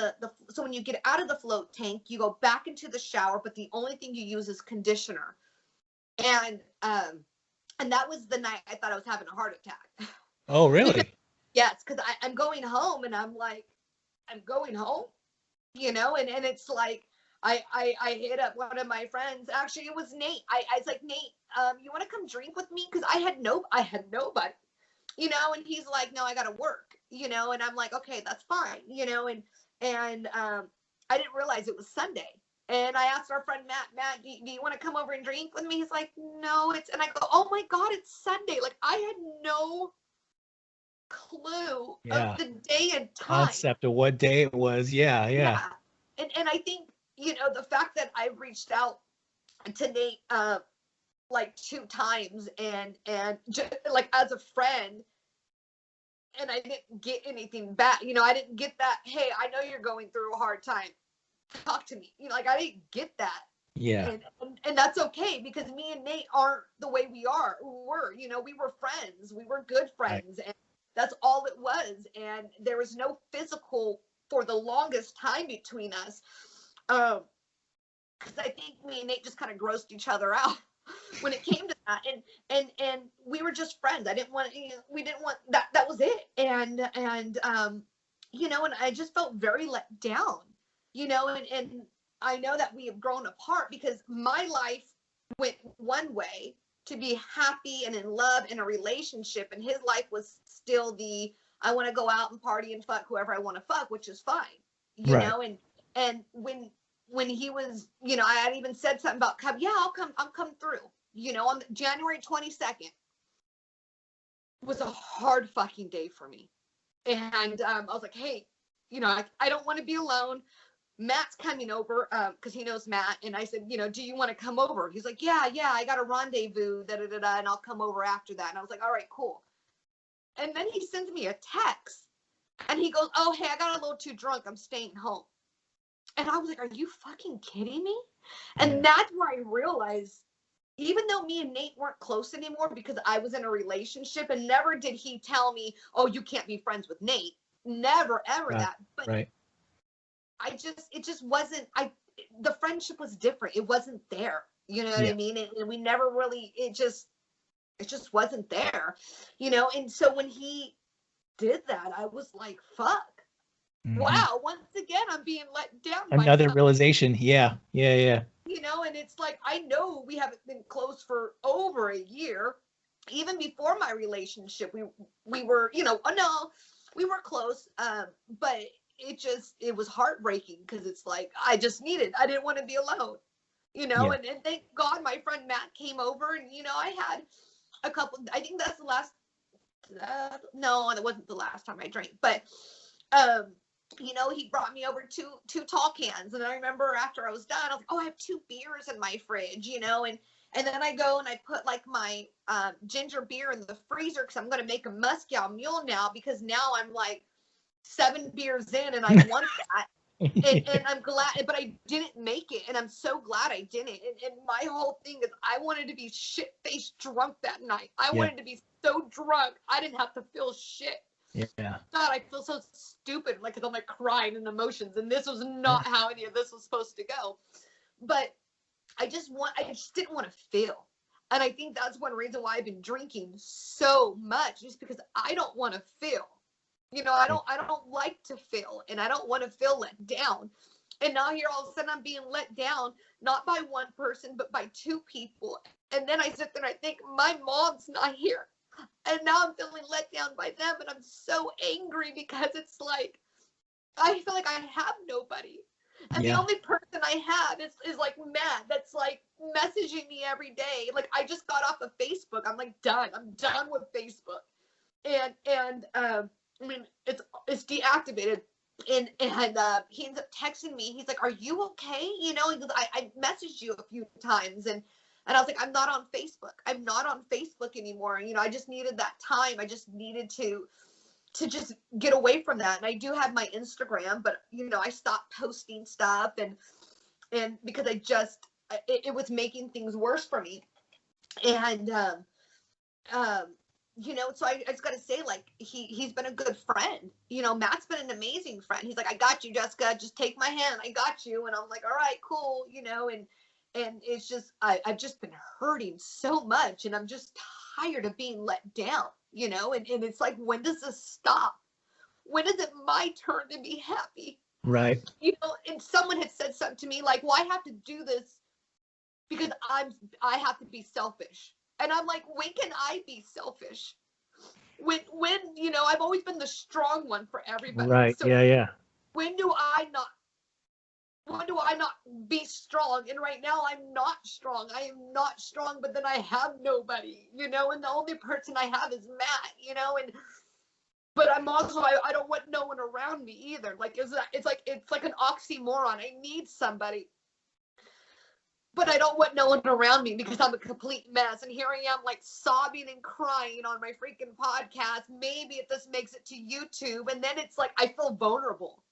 so when you get out of the float tank, you go back into the shower, but the only thing you use is conditioner. And that was the night I thought I was having a heart attack. Oh, really? Yes, because I'm going home, and I'm like, I'm going home, you know, and it's like I hit up one of my friends. Actually, it was Nate. I was like, Nate, you want to come drink with me? Because I had nobody, you know, and he's like, no, I got to work, you know, and I'm like, okay, that's fine, you know, and I didn't realize it was Sunday. And I asked our friend Matt, do you want to come over and drink with me? He's like, no, and I go, oh my God, it's Sunday. Like I had no clue of the day and time. Concept of what day it was. Yeah. And I think, you know, the fact that I reached out to Nate like 2 times and just like as a friend, and I didn't get anything back. You know, I didn't get that, hey, I know you're going through a hard time. Talk to me, you know, like I didn't get that. Yeah. And that's okay, because me and Nate aren't the way we were, you know, we were friends, we were good friends, and that's all it was. And there was no physical for the longest time between us, because I think me and Nate just kind of grossed each other out when it came to that, and we were just friends. I didn't want, you know, we didn't want that. That was it. And you know, and I just felt very let down. You know, and I know that we have grown apart because my life went one way to be happy and in love in a relationship, and his life was still I want to go out and party and fuck whoever I want to fuck, which is fine, you know. And when he was, you know, I had even said something about come, yeah, I'll come through, you know, on January 22nd was a hard fucking day for me. And I was like, hey, you know, I don't want to be alone. Matt's coming over because he knows Matt. And I said, you know, do you want to come over? He's like, yeah, I got a rendezvous, and I'll come over after that. And I was like, all right, cool. And then he sends me a text and he goes, oh, hey, I got a little too drunk. I'm staying home. And I was like, are you fucking kidding me? And that's where I realized, even though me and Nate weren't close anymore because I was in a relationship, and never did he tell me, oh, you can't be friends with Nate. Never, ever that. But it just wasn't, the friendship was different. It wasn't there. You know what I mean? And we never really, it just wasn't there, you know? And so when he did that, I was like, fuck. Wow, once again, I'm being let down. Another realization. Yeah. You know, and it's like, I know we haven't been close for over a year. Even before my relationship, we were, you know, no, we were close. But it was heartbreaking because it's like, I didn't want to be alone, you know, and thank God my friend Matt came over, and, you know, I had a couple, I think that's the last, no, it wasn't the last time I drank, but, you know, he brought me over two tall cans. And I remember after I was done, I was like, oh, I have 2 beers in my fridge, you know, and then I go and I put like my ginger beer in the freezer because I'm going to make a Moscow Mule now, because now I'm like 7 beers in and I want that. And I'm glad, but I didn't make it. And I'm so glad I didn't. And my whole thing is I wanted to be shit-faced drunk that night. I wanted to be so drunk I didn't have to feel shit. Yeah. God, I feel so stupid, like, because I'm like crying in emotions, and this was not how any of this was supposed to go. But I just didn't want to feel. And I think that's one reason why I've been drinking so much, just because I don't want to feel. You know, I don't like to feel, and I don't want to feel let down. And now here all of a sudden I'm being let down, not by one person, but by 2 people. And then I sit there and I think, my mom's not here. And now I'm feeling let down by them, and I'm so angry because it's like, I feel like I have nobody. And the only person I have is like Matt, that's like messaging me every day. Like, I just got off of Facebook. I'm like done. I'm done with Facebook. And I mean, it's deactivated. And he ends up texting me. He's like, are you okay? You know, he goes, I messaged you a few times, and I was like, I'm not on Facebook. I'm not on Facebook anymore. You know, I just needed that time. I just needed to just get away from that. And I do have my Instagram, but, you know, I stopped posting stuff and because it was making things worse for me. And, you know, so I just got to say, like, he's been a good friend. You know, Matt's been an amazing friend. He's like, I got you, Jessica. Just take my hand. I got you. And I'm like, all right, cool. You know, and it's just, I've just been hurting so much, and I'm just tired of being let down, you know, and it's like, when does this stop? When is it my turn to be happy? Right. You know, and someone had said something to me like, well, I have to do this because I have to be selfish. And I'm like, when can I be selfish? When, you know, I've always been the strong one for everybody. Right. So yeah. When do I not be strong? And right now I'm not strong. I am not strong, but then I have nobody, you know, and the only person I have is Matt, you know, but I'm also, I don't want no one around me either. Like, it's like an oxymoron. I need somebody, but I don't want no one around me because I'm a complete mess. And here I am, like, sobbing and crying on my freaking podcast. Maybe if this makes it to YouTube, and then it's like, I feel vulnerable.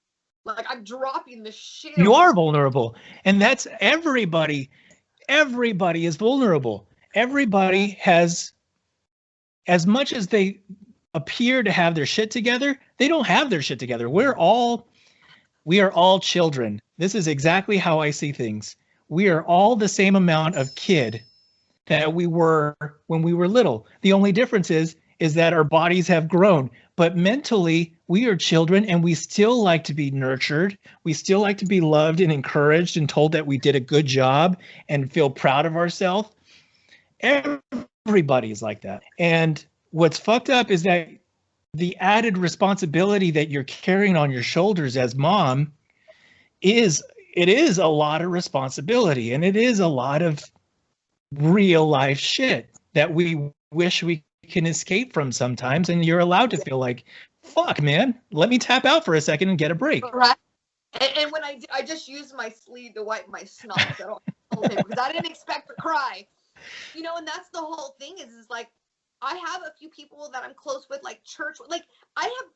Like, I'm dropping the shit. You are vulnerable. And that's everybody. Everybody is vulnerable. Everybody has, as much as they appear to have their shit together, they don't have their shit together. We are all children. This is exactly how I see things. We are all the same amount of kid that we were when we were little. The only difference is that our bodies have grown, but mentally we are children, and we still like to be nurtured. We still like to be loved and encouraged and told that we did a good job and feel proud of ourselves. Everybody's like that. And what's fucked up is that the added responsibility that you're carrying on your shoulders as mom is a lot of responsibility, and it is a lot of real life shit that we wish we can escape from sometimes. And you're allowed to feel like, fuck, man, let me tap out for a second and get a break. Right. And when I just used my sleeve to wipe my snot. Because I didn't expect to cry. You know, and that's the whole thing is like, I have a few people that I'm close with, like church. Like, I have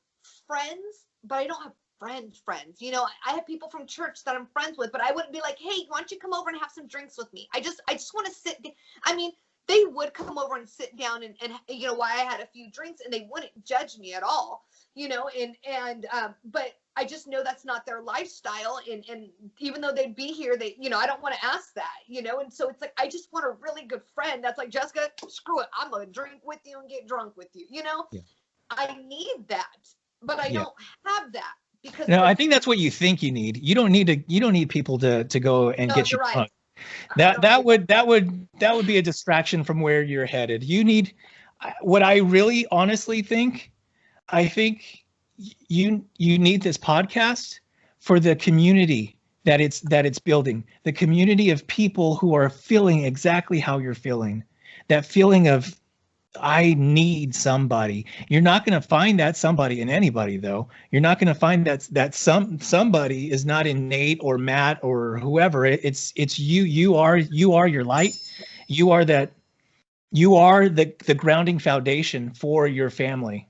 friends, but I don't have friends. You know, I have people from church that I'm friends with, but I wouldn't be like, hey, why don't you come over and have some drinks with me? I just want to sit. I mean, they would come over and sit down and you know, why I had a few drinks, and they wouldn't judge me at all, you know, and but I just know that's not their lifestyle. And even though they'd be here, they, you know, I don't want to ask that, you know? And so it's like, I just want a really good friend that's like, Jessica, screw it. I'm going to drink with you and get drunk with you, you know? Yeah. I need that, but I don't have that. Because no, I think that's what you think you need. You don't need people to go and get you drunk. That would be a distraction from where you're headed. You need, what I really honestly think, I think you need this podcast for the community that it's building, the community of people who are feeling exactly how you're feeling, that feeling of, I need somebody. You're not going to find that somebody in anybody, though. You're not going to find that somebody is not in Nate or Matt or whoever. It's you. You are your light. You are that. You are the grounding foundation for your family,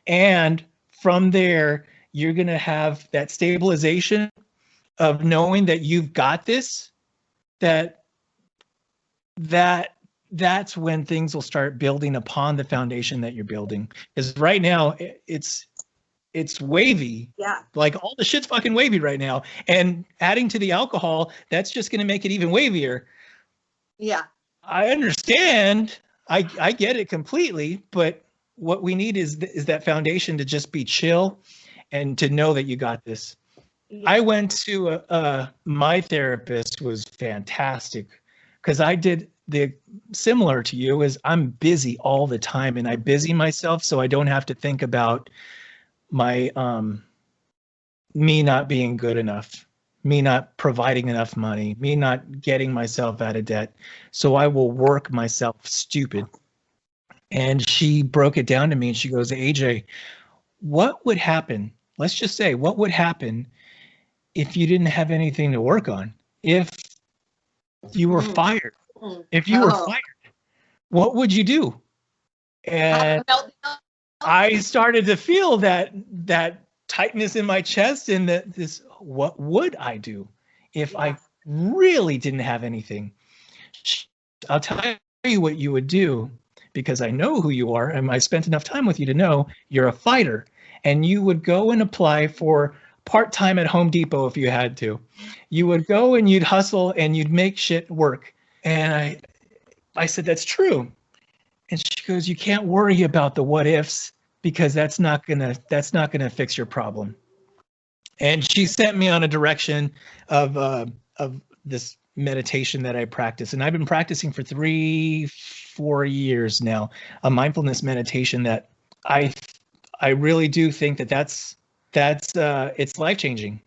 and from there, you're going to have that stabilization of knowing that you've got this. That's when things will start building upon the foundation that you're building. Because right now it's wavy. Yeah. Like all the shit's fucking wavy right now. And adding to the alcohol, that's just going to make it even wavier. Yeah. I understand. I get it completely. But what we need is that foundation to just be chill and to know that you got this. Yeah. I went to my therapist was fantastic because I did the similar to you is I'm busy all the time and I busy myself so I don't have to think about my me not being good enough, me not providing enough money, me not getting myself out of debt. So I will work myself stupid. And she broke it down to me and she goes, AJ, what would happen? Let's just say, what would happen if you didn't have anything to work on? If you were fired? If you were fired, what would you do? And I started to feel that tightness in my chest and this, what would I do if I really didn't have anything? I'll tell you what you would do because I know who you are and I spent enough time with you to know you're a fighter, and you would go and apply for part-time at Home Depot if you had to. You would go and you'd hustle and you'd make shit work. And I said, that's true. And she goes, you can't worry about the what ifs because that's not gonna fix your problem. And she sent me on a direction of this meditation that I practice. And I've been practicing for 3-4 years now, a mindfulness meditation that I really do think that's it's life-changing.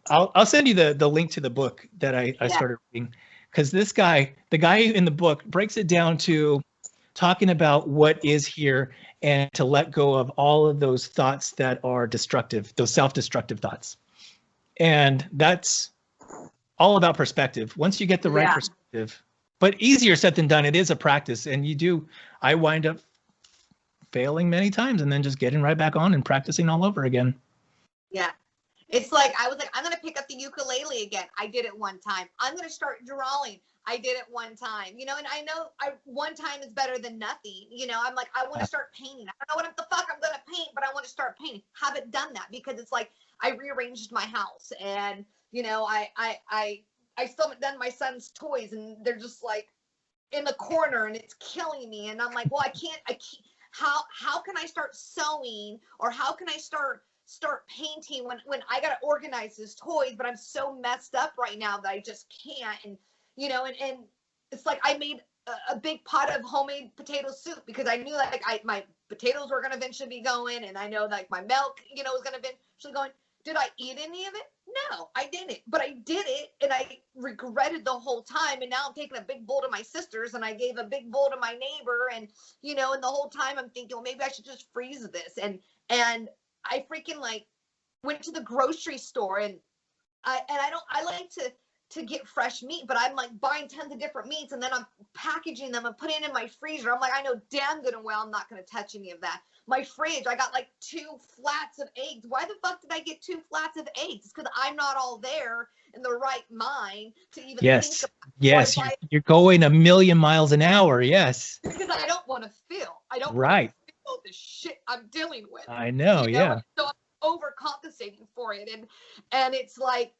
I'll send you the link to the book that I started reading. Because the guy in the book breaks it down to talking about what is here and to let go of all of those thoughts that are destructive, those self-destructive thoughts. And that's all about perspective. Once you get the right perspective, but easier said than done, it is a practice. And I wind up failing many times and then just getting right back on and practicing all over again. Yeah. It's like, I was like, I'm going to pick up the ukulele again. I did it one time. I'm going to start drawing. I did it one time, you know, and I know one time is better than nothing. You know, I'm like, I want to start painting. I don't know what the fuck I'm going to paint, but I want to start painting. Haven't done that because it's like, I rearranged my house and, you know, I still haven't done my son's toys and they're just like in the corner and it's killing me. And I'm like, well, I can't, how can I start sewing or how can I start painting when I got to organize his toys, but I'm so messed up right now that I just can't. And, you know, and it's like, I made a big pot of homemade potato soup because I knew like my potatoes were going to eventually be going. And I know like my milk, you know, was going to eventually going. Did I eat any of it? No, I didn't. But I did it, and I regretted the whole time. And now I'm taking a big bowl to my sisters, and I gave a big bowl to my neighbor, and you know, and the whole time I'm thinking, well, maybe I should just freeze this. And I freaking like went to the grocery store, and I like to get fresh meat, but I'm like buying tons of different meats, and then I'm packaging them and putting it in my freezer. I'm like, I know damn good and well I'm not going to touch any of that. My fridge, I got like 2 flats of eggs. Why the fuck did I get 2 flats of eggs? It's because I'm not all there in the right mind to even Yes. think about Yes. You're going a million miles an hour. Yes. because I don't want to feel. I don't right. want to feel the shit I'm dealing with. I know, yeah. So I'm overcompensating for it. And it's like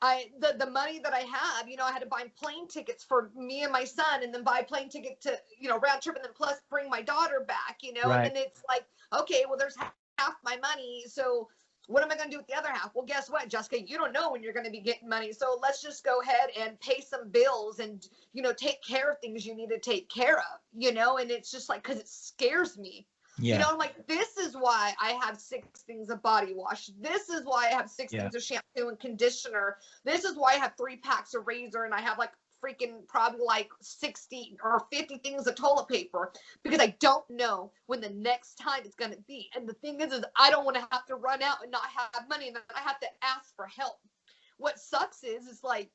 the money that I have, you know, I had to buy plane tickets for me and my son, and then buy a plane ticket to, you know, round trip, and then plus bring my daughter back, you know, right. and it's like, okay, well, there's half my money. So what am I going to do with the other half? Well, guess what, Jessica, you don't know when you're going to be getting money. So let's just go ahead and pay some bills and, you know, take care of things you need to take care of, you know, and it's just like, cause it scares me. Yeah. You know, I'm like, this is why I have 6 things of body wash. This is why I have 6 things of shampoo and conditioner. This is why I have 3 packs of razor, and I have like freaking probably like 60 or 50 things of toilet paper, because I don't know when the next time it's going to be. And the thing is I don't want to have to run out and not have money, and then I have to ask for help. What sucks is like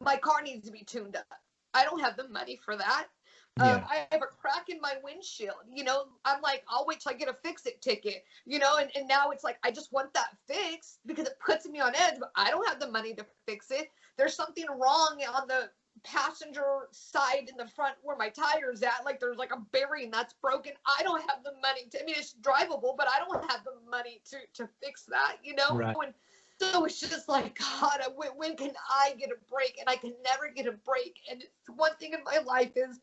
my car needs to be tuned up. I don't have the money for that. I have a crack in my windshield, you know, I'm like, I'll wait till I get a fix-it ticket, you know, and now it's like, I just want that fixed because it puts me on edge, but I don't have the money to fix it. There's something wrong on the passenger side in the front where my tire's at. Like there's like a bearing that's broken. I don't have the money to, I mean, it's drivable, but I don't have the money to fix that, you know? Right. And so it's just like, God, when can I get a break? And I can never get a break. And it's one thing in my life is,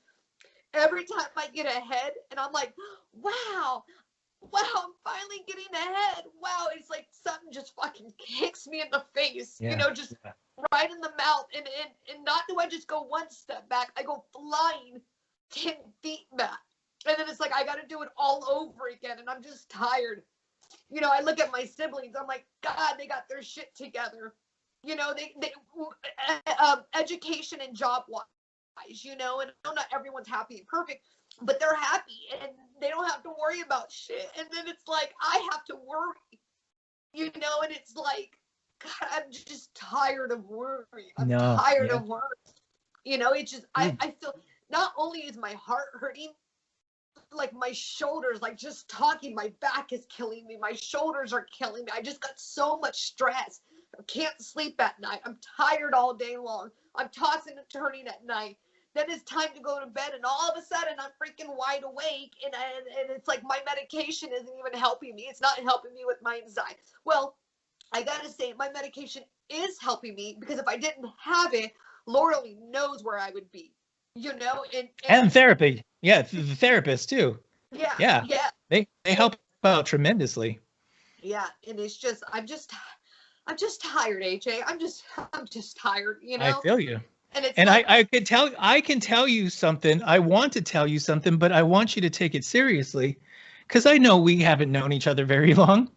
every time I get ahead and I'm like, wow, I'm finally getting ahead. Wow, it's like something just fucking kicks me in the face, you know, just right in the mouth. And not do I just go 1 step back, I go flying 10 feet back. And then it's like, I got to do it all over again. And I'm just tired. You know, I look at my siblings, I'm like, God, they got their shit together. You know, they education and job wise. You know, and I know not everyone's happy and perfect, but they're happy and they don't have to worry about shit. And then it's like, I have to worry, you know, and it's like, God, I'm just tired of worry. I'm tired of worry. You know, it's just, I feel, not only is my heart hurting, like my shoulders, like just talking, my back is killing me. My shoulders are killing me. I just got so much stress. I can't sleep at night. I'm tired all day long. I'm tossing and turning at night. Then it's time to go to bed, and all of a sudden I'm freaking wide awake, and it's like my medication isn't even helping me. It's not helping me with my anxiety. Well, I gotta say my medication is helping me, because if I didn't have it, Lord only knows where I would be. You know, and therapy. Yeah, the therapist too. Yeah. They help out tremendously. Yeah, and it's just I'm just tired, AJ. I'm just tired, you know. I feel you. And I can tell you something. I want to tell you something, but I want you to take it seriously, because I know we haven't known each other very long.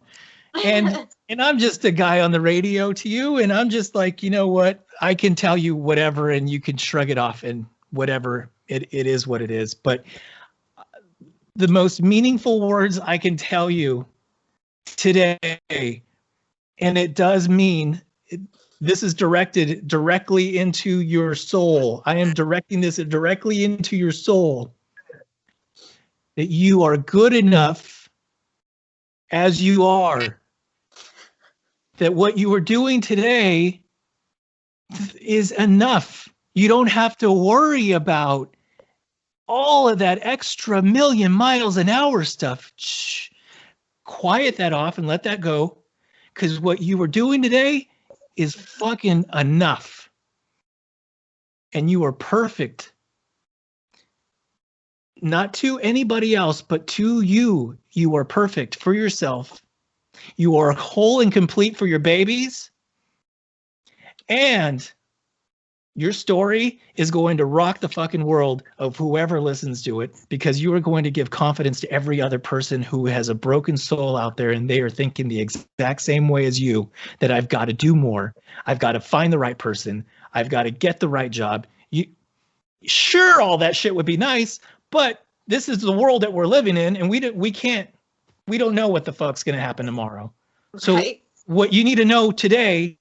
And I'm just a guy on the radio to you, and I'm just like, you know what? I can tell you whatever, and you can shrug it off, and whatever, it is what it is. But the most meaningful words I can tell you today, and it does mean this is directed directly into your soul. I am directing this directly into your soul, that you are good enough as you are. That what you are doing today is enough. You don't have to worry about all of that extra million miles an hour stuff. Shh. Quiet that off and let that go. Because what you are doing today is fucking enough. And you are perfect. Not to anybody else, but to you. You are perfect for yourself. You are whole and complete for your babies. And Your story is going to rock the fucking world of whoever listens to it, because you are going to give confidence to every other person who has a broken soul out there, and they are thinking the exact same way as you, that I've got to do more. I've got to find the right person. I've got to get the right job. Sure, all that shit would be nice, but this is the world that we're living in, and we don't know what the fuck's going to happen tomorrow. So Right. what you need to know today,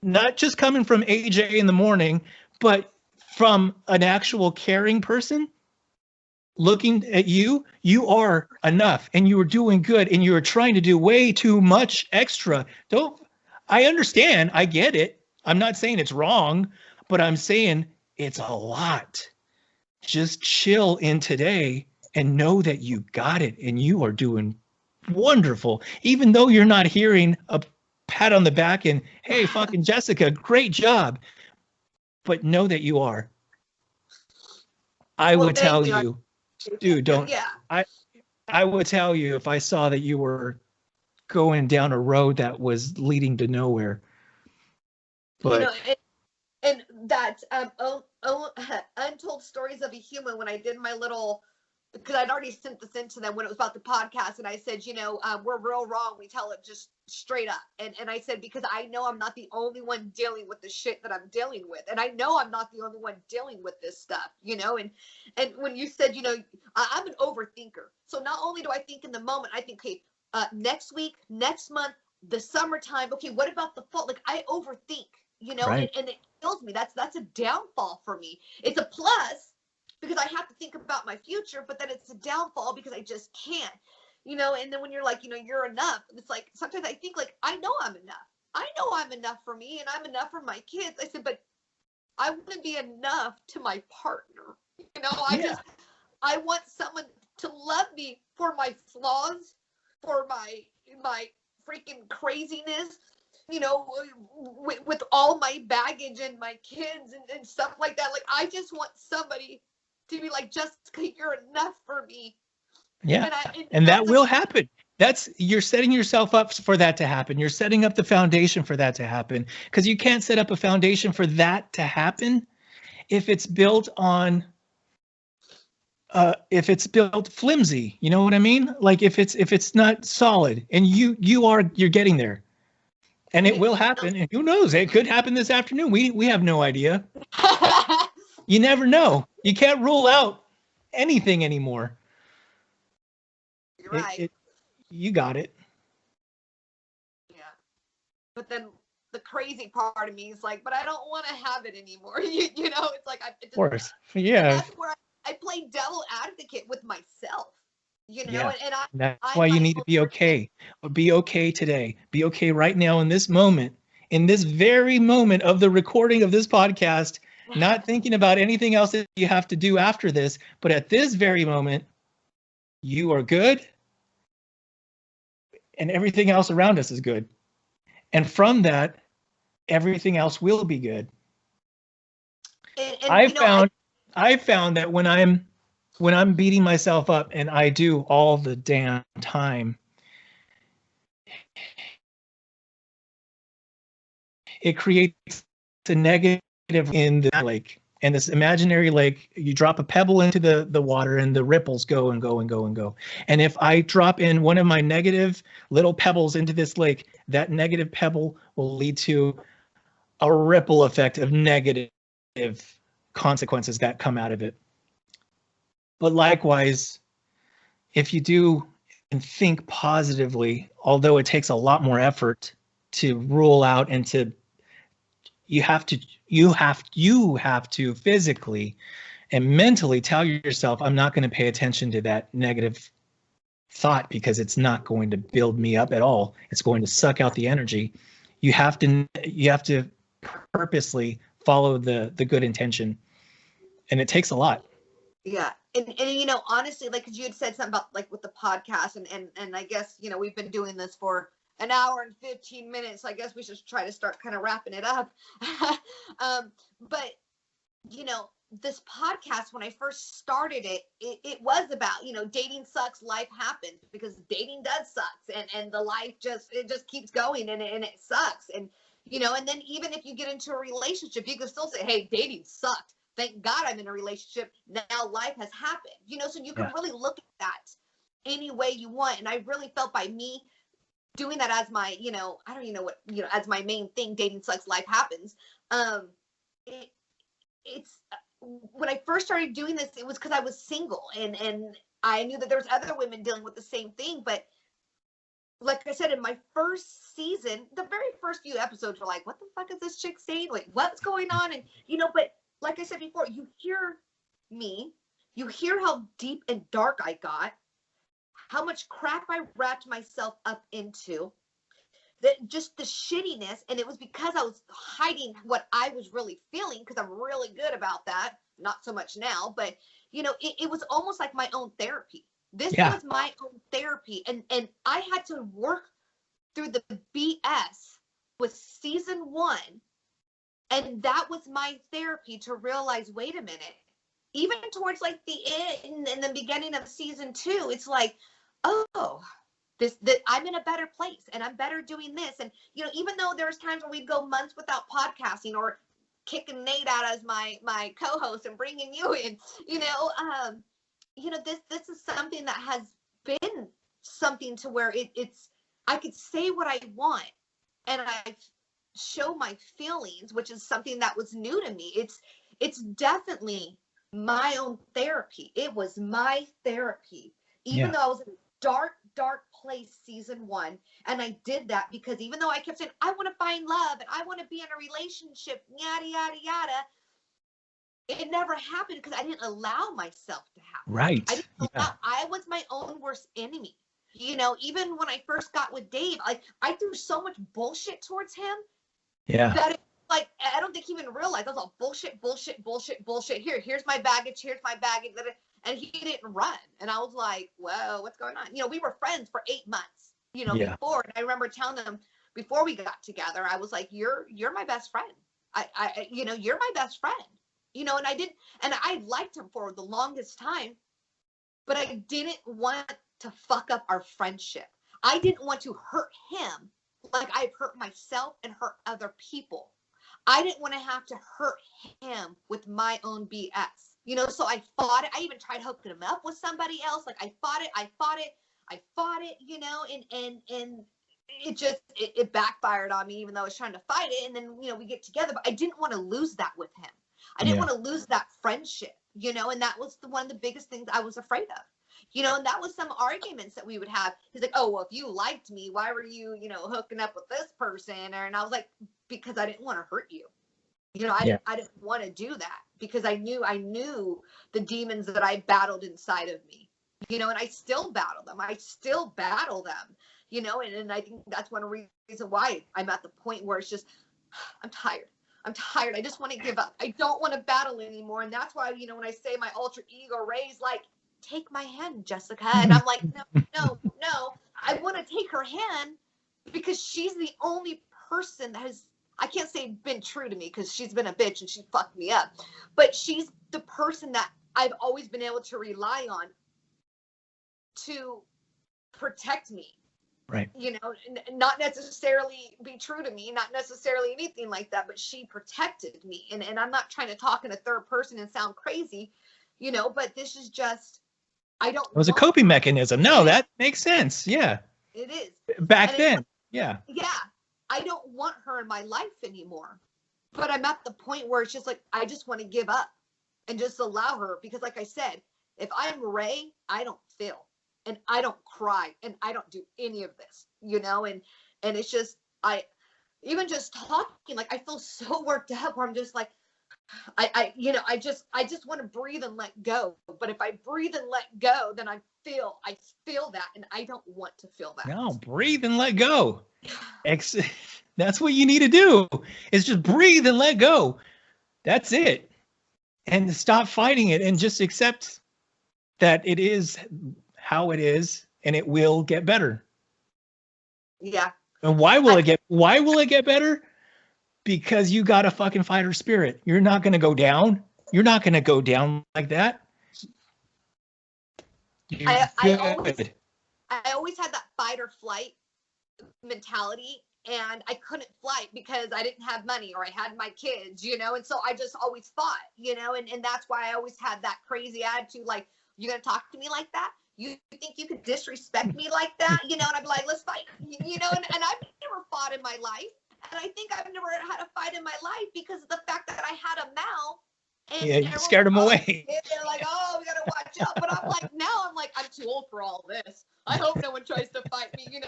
not just coming from AJ in the morning, but from an actual caring person looking at you, you are enough, and you are doing good, and you are trying to do way too much extra. I understand. I get it. I'm not saying it's wrong, but I'm saying it's a lot. Just chill in today and know that you got it, and you are doing wonderful. Even though you're not hearing a pat on the back and, hey, fucking Jessica, great job. But know that you are. I would tell you, dude, don't. Yeah. I would tell you if I saw that you were going down a road that was leading to nowhere. But and that Untold Stories of a Human, when I did my little, because I'd already sent this into them when it was about the podcast, and I said, we're real wrong. We tell it just straight up. And I said, because I know I'm not the only one dealing with the shit that I'm dealing with. And I know I'm not the only one dealing with this stuff, and when you said, I'm an overthinker. So not only do I think in the moment, I think, okay, next week, next month, the summertime, okay, what about the fall? Like, I overthink, right. and it kills me. That's a downfall for me. It's a plus because I have to think about my future, but then it's a downfall because I just can't, and then when you're like, you're enough, it's like, sometimes I think like, I know I'm enough. I know I'm enough for me and I'm enough for my kids. I said, but I want to be enough to my partner. I want someone to love me for my flaws, for my freaking craziness, with all my baggage and my kids and stuff like that. Like, I just want somebody to be like, Jessica, you're enough for me. Yeah. And that will happen. You're setting yourself up for that to happen. You're setting up the foundation for that to happen, because you can't set up a foundation for that to happen if it's built on, if it's built flimsy, you know what I mean? Like if it's not solid, and you're getting there, and it will happen. And who knows? It could happen this afternoon. We have no idea. You never know. You can't rule out anything anymore. You're right. You got it. Yeah. But then the crazy part of me is like, but I don't want to have it anymore. It's like, of course. Yeah. That's where I play devil advocate with myself. Yeah. And that's why you need to be okay. Be okay today. Be okay right now in this moment, in this very moment of the recording of this podcast, not thinking about anything else that you have to do after this, but at this very moment, you are good, and everything else around us is good. And from that, everything else will be good. And I found that when I'm beating myself up, and I do all the damn time, it creates a negative in the lake. And this imaginary lake, you drop a pebble into the water, and the ripples go and go and go and go. And if I drop in one of my negative little pebbles into this lake, that negative pebble will lead to a ripple effect of negative consequences that come out of it. But likewise, if you do and think positively, although it takes a lot more effort to rule out and to, you have to physically and mentally tell yourself, I'm not going to pay attention to that negative thought, because it's not going to build me up at all. It's going to suck out the energy. You have to purposely follow the good intention, and it takes a lot. Yeah. And honestly, like, 'cause you had said something about like with the podcast, and I guess, we've been doing this for an hour and 15 minutes. I guess we should try to start kind of wrapping it up. But, this podcast, when I first started it was about, dating sucks, life happens, because dating does suck, and the life just keeps going, and it sucks. And, you know, and then even if you get into a relationship, you can still say, hey, dating sucked. Thank God I'm in a relationship. Now life has happened, you know, so you can really look at that any way you want. And I really felt by me doing that as my, you know, I don't even know what, you know, as my main thing, dating sucks, life happens. It's when I first started doing this, it was because I was single and I knew that there was other women dealing with the same thing. But like I said, in my first season, the very first few episodes were like, what the fuck is this chick saying? Like, what's going on? And, you know, but like I said before, you hear me, you hear how deep and dark I got, how much crap I wrapped myself up into, that just the shittiness. And it was because I was hiding what I was really feeling, because I'm really good about that. Not so much now, but, you know, it was almost like my own therapy. This was my own therapy. And I had to work through the BS with season 1. And that was my therapy to realize, wait a minute, even towards like the end and the beginning of season 2, it's like, oh, I'm in a better place and I'm better doing this. And, you know, even though there's times where we'd go months without podcasting or kicking Nate out as my co-host and bringing you in, you know, this is something that has been something to where it's, I could say what I want and I show my feelings, which is something that was new to me. It's definitely my own therapy. It was my therapy, even though I was in a dark place season 1. And I did that because even though I kept saying, I want to find love and I want to be in a relationship, yada, yada, yada, it never happened because I didn't allow myself to happen. Right. I didn't allow, I was my own worst enemy. You know, even when I first got with Dave, like I threw so much bullshit towards him. That it, like, I don't think he even realized I was all bullshit. Here's my baggage. And he didn't run. And I was like, whoa, what's going on? You know, we were friends for 8 months, you know, before. And I remember telling him before we got together, I was like, you're my best friend. I you know, you're my best friend, you know, and I liked him for the longest time, but I didn't want to fuck up our friendship. I didn't want to hurt him like I've hurt myself and hurt other people. I didn't want to have to hurt him with my own BS, you know, so I fought it. I even tried hooking him up with somebody else. Like I fought it, you know, and it just, it backfired on me, even though I was trying to fight it. And then, you know, we get together, but I didn't want to lose that with him. I didn't want to lose that friendship, you know, and that was one of the biggest things I was afraid of. You know, and that was some arguments that we would have. He's like, oh, well, if you liked me, why were you, you know, hooking up with this person? And I was like, because I didn't want to hurt you. You know, I didn't want to do that because I knew the demons that I battled inside of me, you know, and I still battle them. You know, and I think that's one reason why I'm at the point where it's just, I'm tired. I just want to give up. I don't want to battle anymore. And that's why, you know, when I say my alter ego Ray's like, take my hand, Jessica. And I'm like, no. I want to take her hand because she's the only person that has, I can't say been true to me because she's been a bitch and she fucked me up. But she's the person that I've always been able to rely on to protect me. Right. You know, not necessarily be true to me, not necessarily anything like that, but she protected me. And I'm not trying to talk in a third person and sound crazy, you know, but this is just, I don't. It was a coping mechanism. No, that makes sense. Yeah. It is. Back then. Yeah. Yeah. I don't want her in my life anymore. But I'm at the point where it's just like, I just want to give up and just allow her. Because like I said, if I'm Ray, I don't feel and I don't cry and I don't do any of this, you know, and it's just, even just talking, like I feel so worked up where I'm just like, I just want to breathe and let go. But if I breathe and let go, then I feel that, and I don't want to feel that. No, breathe and let go. That's what you need to do. Is just breathe and let go. That's it. And stop fighting it and just accept that it is how it is and it will get better. Yeah. And why will it get better? Because you got a fucking fighter spirit. You're not going to go down. You're not going to go down like that. I always had that fight or flight mentality. and I couldn't fight because I didn't have money or I had my kids, you know, and so I just always fought, you know, and that's why I always had that crazy attitude, like, you gonna talk to me like that? You think you could disrespect me like that? You know, and I'd be like, let's fight, you know, and I've never fought in my life. And I think I've never had a fight in my life because of the fact that I had a mouth. And yeah, you scared them away. They're like, oh, we gotta watch out. But I'm like, now I'm like, I'm too old for all this. I hope no one tries to fight me, you know?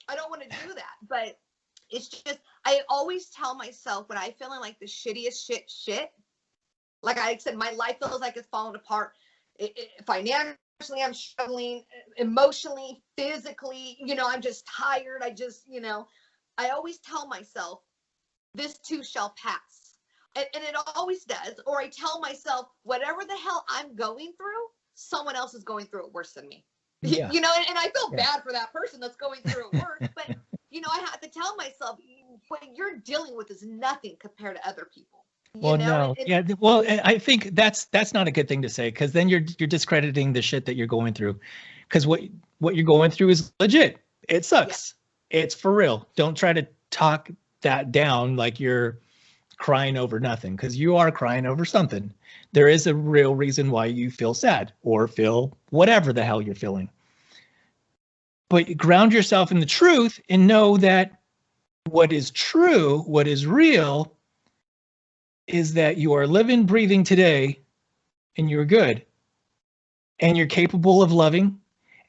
I don't want to do that. But it's just, I always tell myself when I feeling like the shittiest shit, like I said, my life feels like it's falling apart. Financially, I'm struggling, emotionally, physically, you know, I'm just tired. I just, you know, I always tell myself, this too shall pass. And it always does. Or I tell myself, whatever the hell I'm going through, someone else is going through it worse than me. Yeah. You know, and I feel bad for that person that's going through it worse. But, you know, I have to tell myself, what you're dealing with is nothing compared to other people. Well, no. Yeah. Well, I think that's not a good thing to say, because then you're discrediting the shit that you're going through. Because what you're going through is legit. It sucks. Yeah. It's for real. Don't try to talk that down like you're crying over nothing, because you are crying over something. There is a real reason why you feel sad or feel whatever the hell you're feeling. But ground yourself in the truth and know that what is true, what is real, is that you are living, breathing today, and you're good. And you're capable of loving,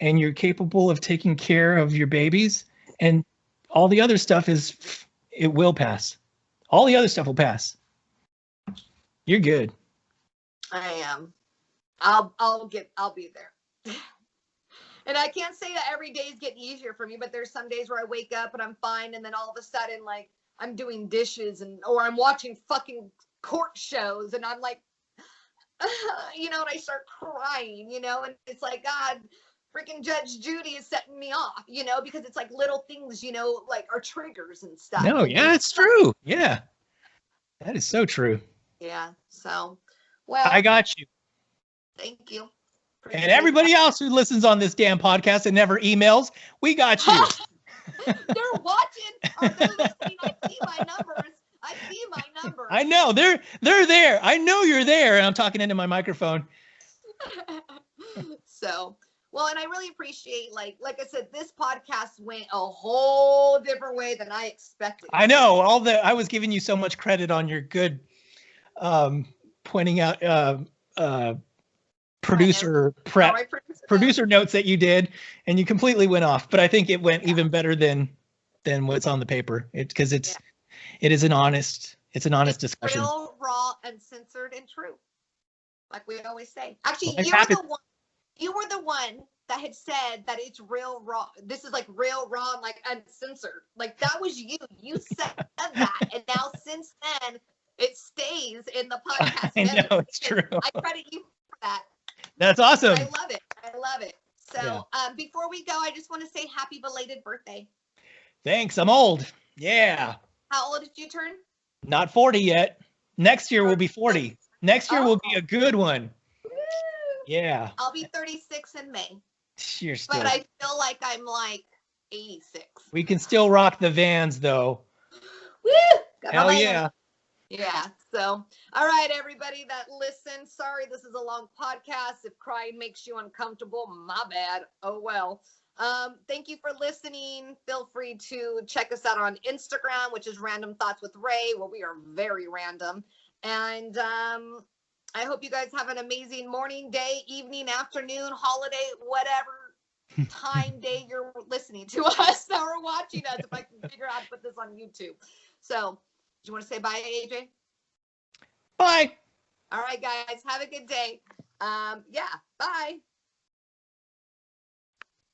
and you're capable of taking care of your babies, and all the other stuff it will pass. All the other stuff will pass. You're good. I am. I'll be there. And I can't say that every day is getting easier for me, but there's some days where I wake up and I'm fine, and then all of a sudden, like, I'm doing dishes or I'm watching fucking court shows, and I'm like, you know, and I start crying, you know, and it's like, God, freaking Judge Judy is setting me off, you know, because it's like little things, you know, like are triggers and stuff. No, yeah, it's true. Yeah, that is so true. Yeah. So, well, I got you. Thank you. And everybody else who listens on this damn podcast and never emails, we got you. They're watching or they're listening. I see my numbers. I know they're there. I know you're there, and I'm talking into my microphone. So, well, and I really appreciate, like I said, this podcast went a whole different way than I expected. I know I was giving you so much credit on your good pointing out producer notes that you did, and you completely went off. But I think it went even better than what's on the paper. It is an honest discussion. Real, raw, uncensored, and true, like we always say. Actually, you were the one that had said that it's real raw. This is like real, raw, and like uncensored. Like that was you. You said that, and now since then it stays in the podcast. I know, it's true. I credit you for that. That's awesome. I love it. So before we go, I just want to say happy belated birthday. Thanks. I'm old. Yeah. How old did you turn? Not 40 yet. Next year will be 40. Next year will be a good one. Woo. Yeah. I'll be 36 in May. You're still. But I feel like I'm like 86. We can still rock the Vans though. Woo! Hell yeah. Yeah. So, all right, everybody that listens, sorry this is a long podcast. If crying makes you uncomfortable, my bad. Oh well. Thank you for listening. Feel free to check us out on Instagram, which is Random Thoughts with Ray, where we are very random. And I hope you guys have an amazing morning, day, evening, afternoon, holiday, whatever time, day you're listening to us or watching us, if I can figure out how to put this on YouTube. So, do you want to say bye, AJ? Bye. All right, guys. Have a good day. Yeah. Bye.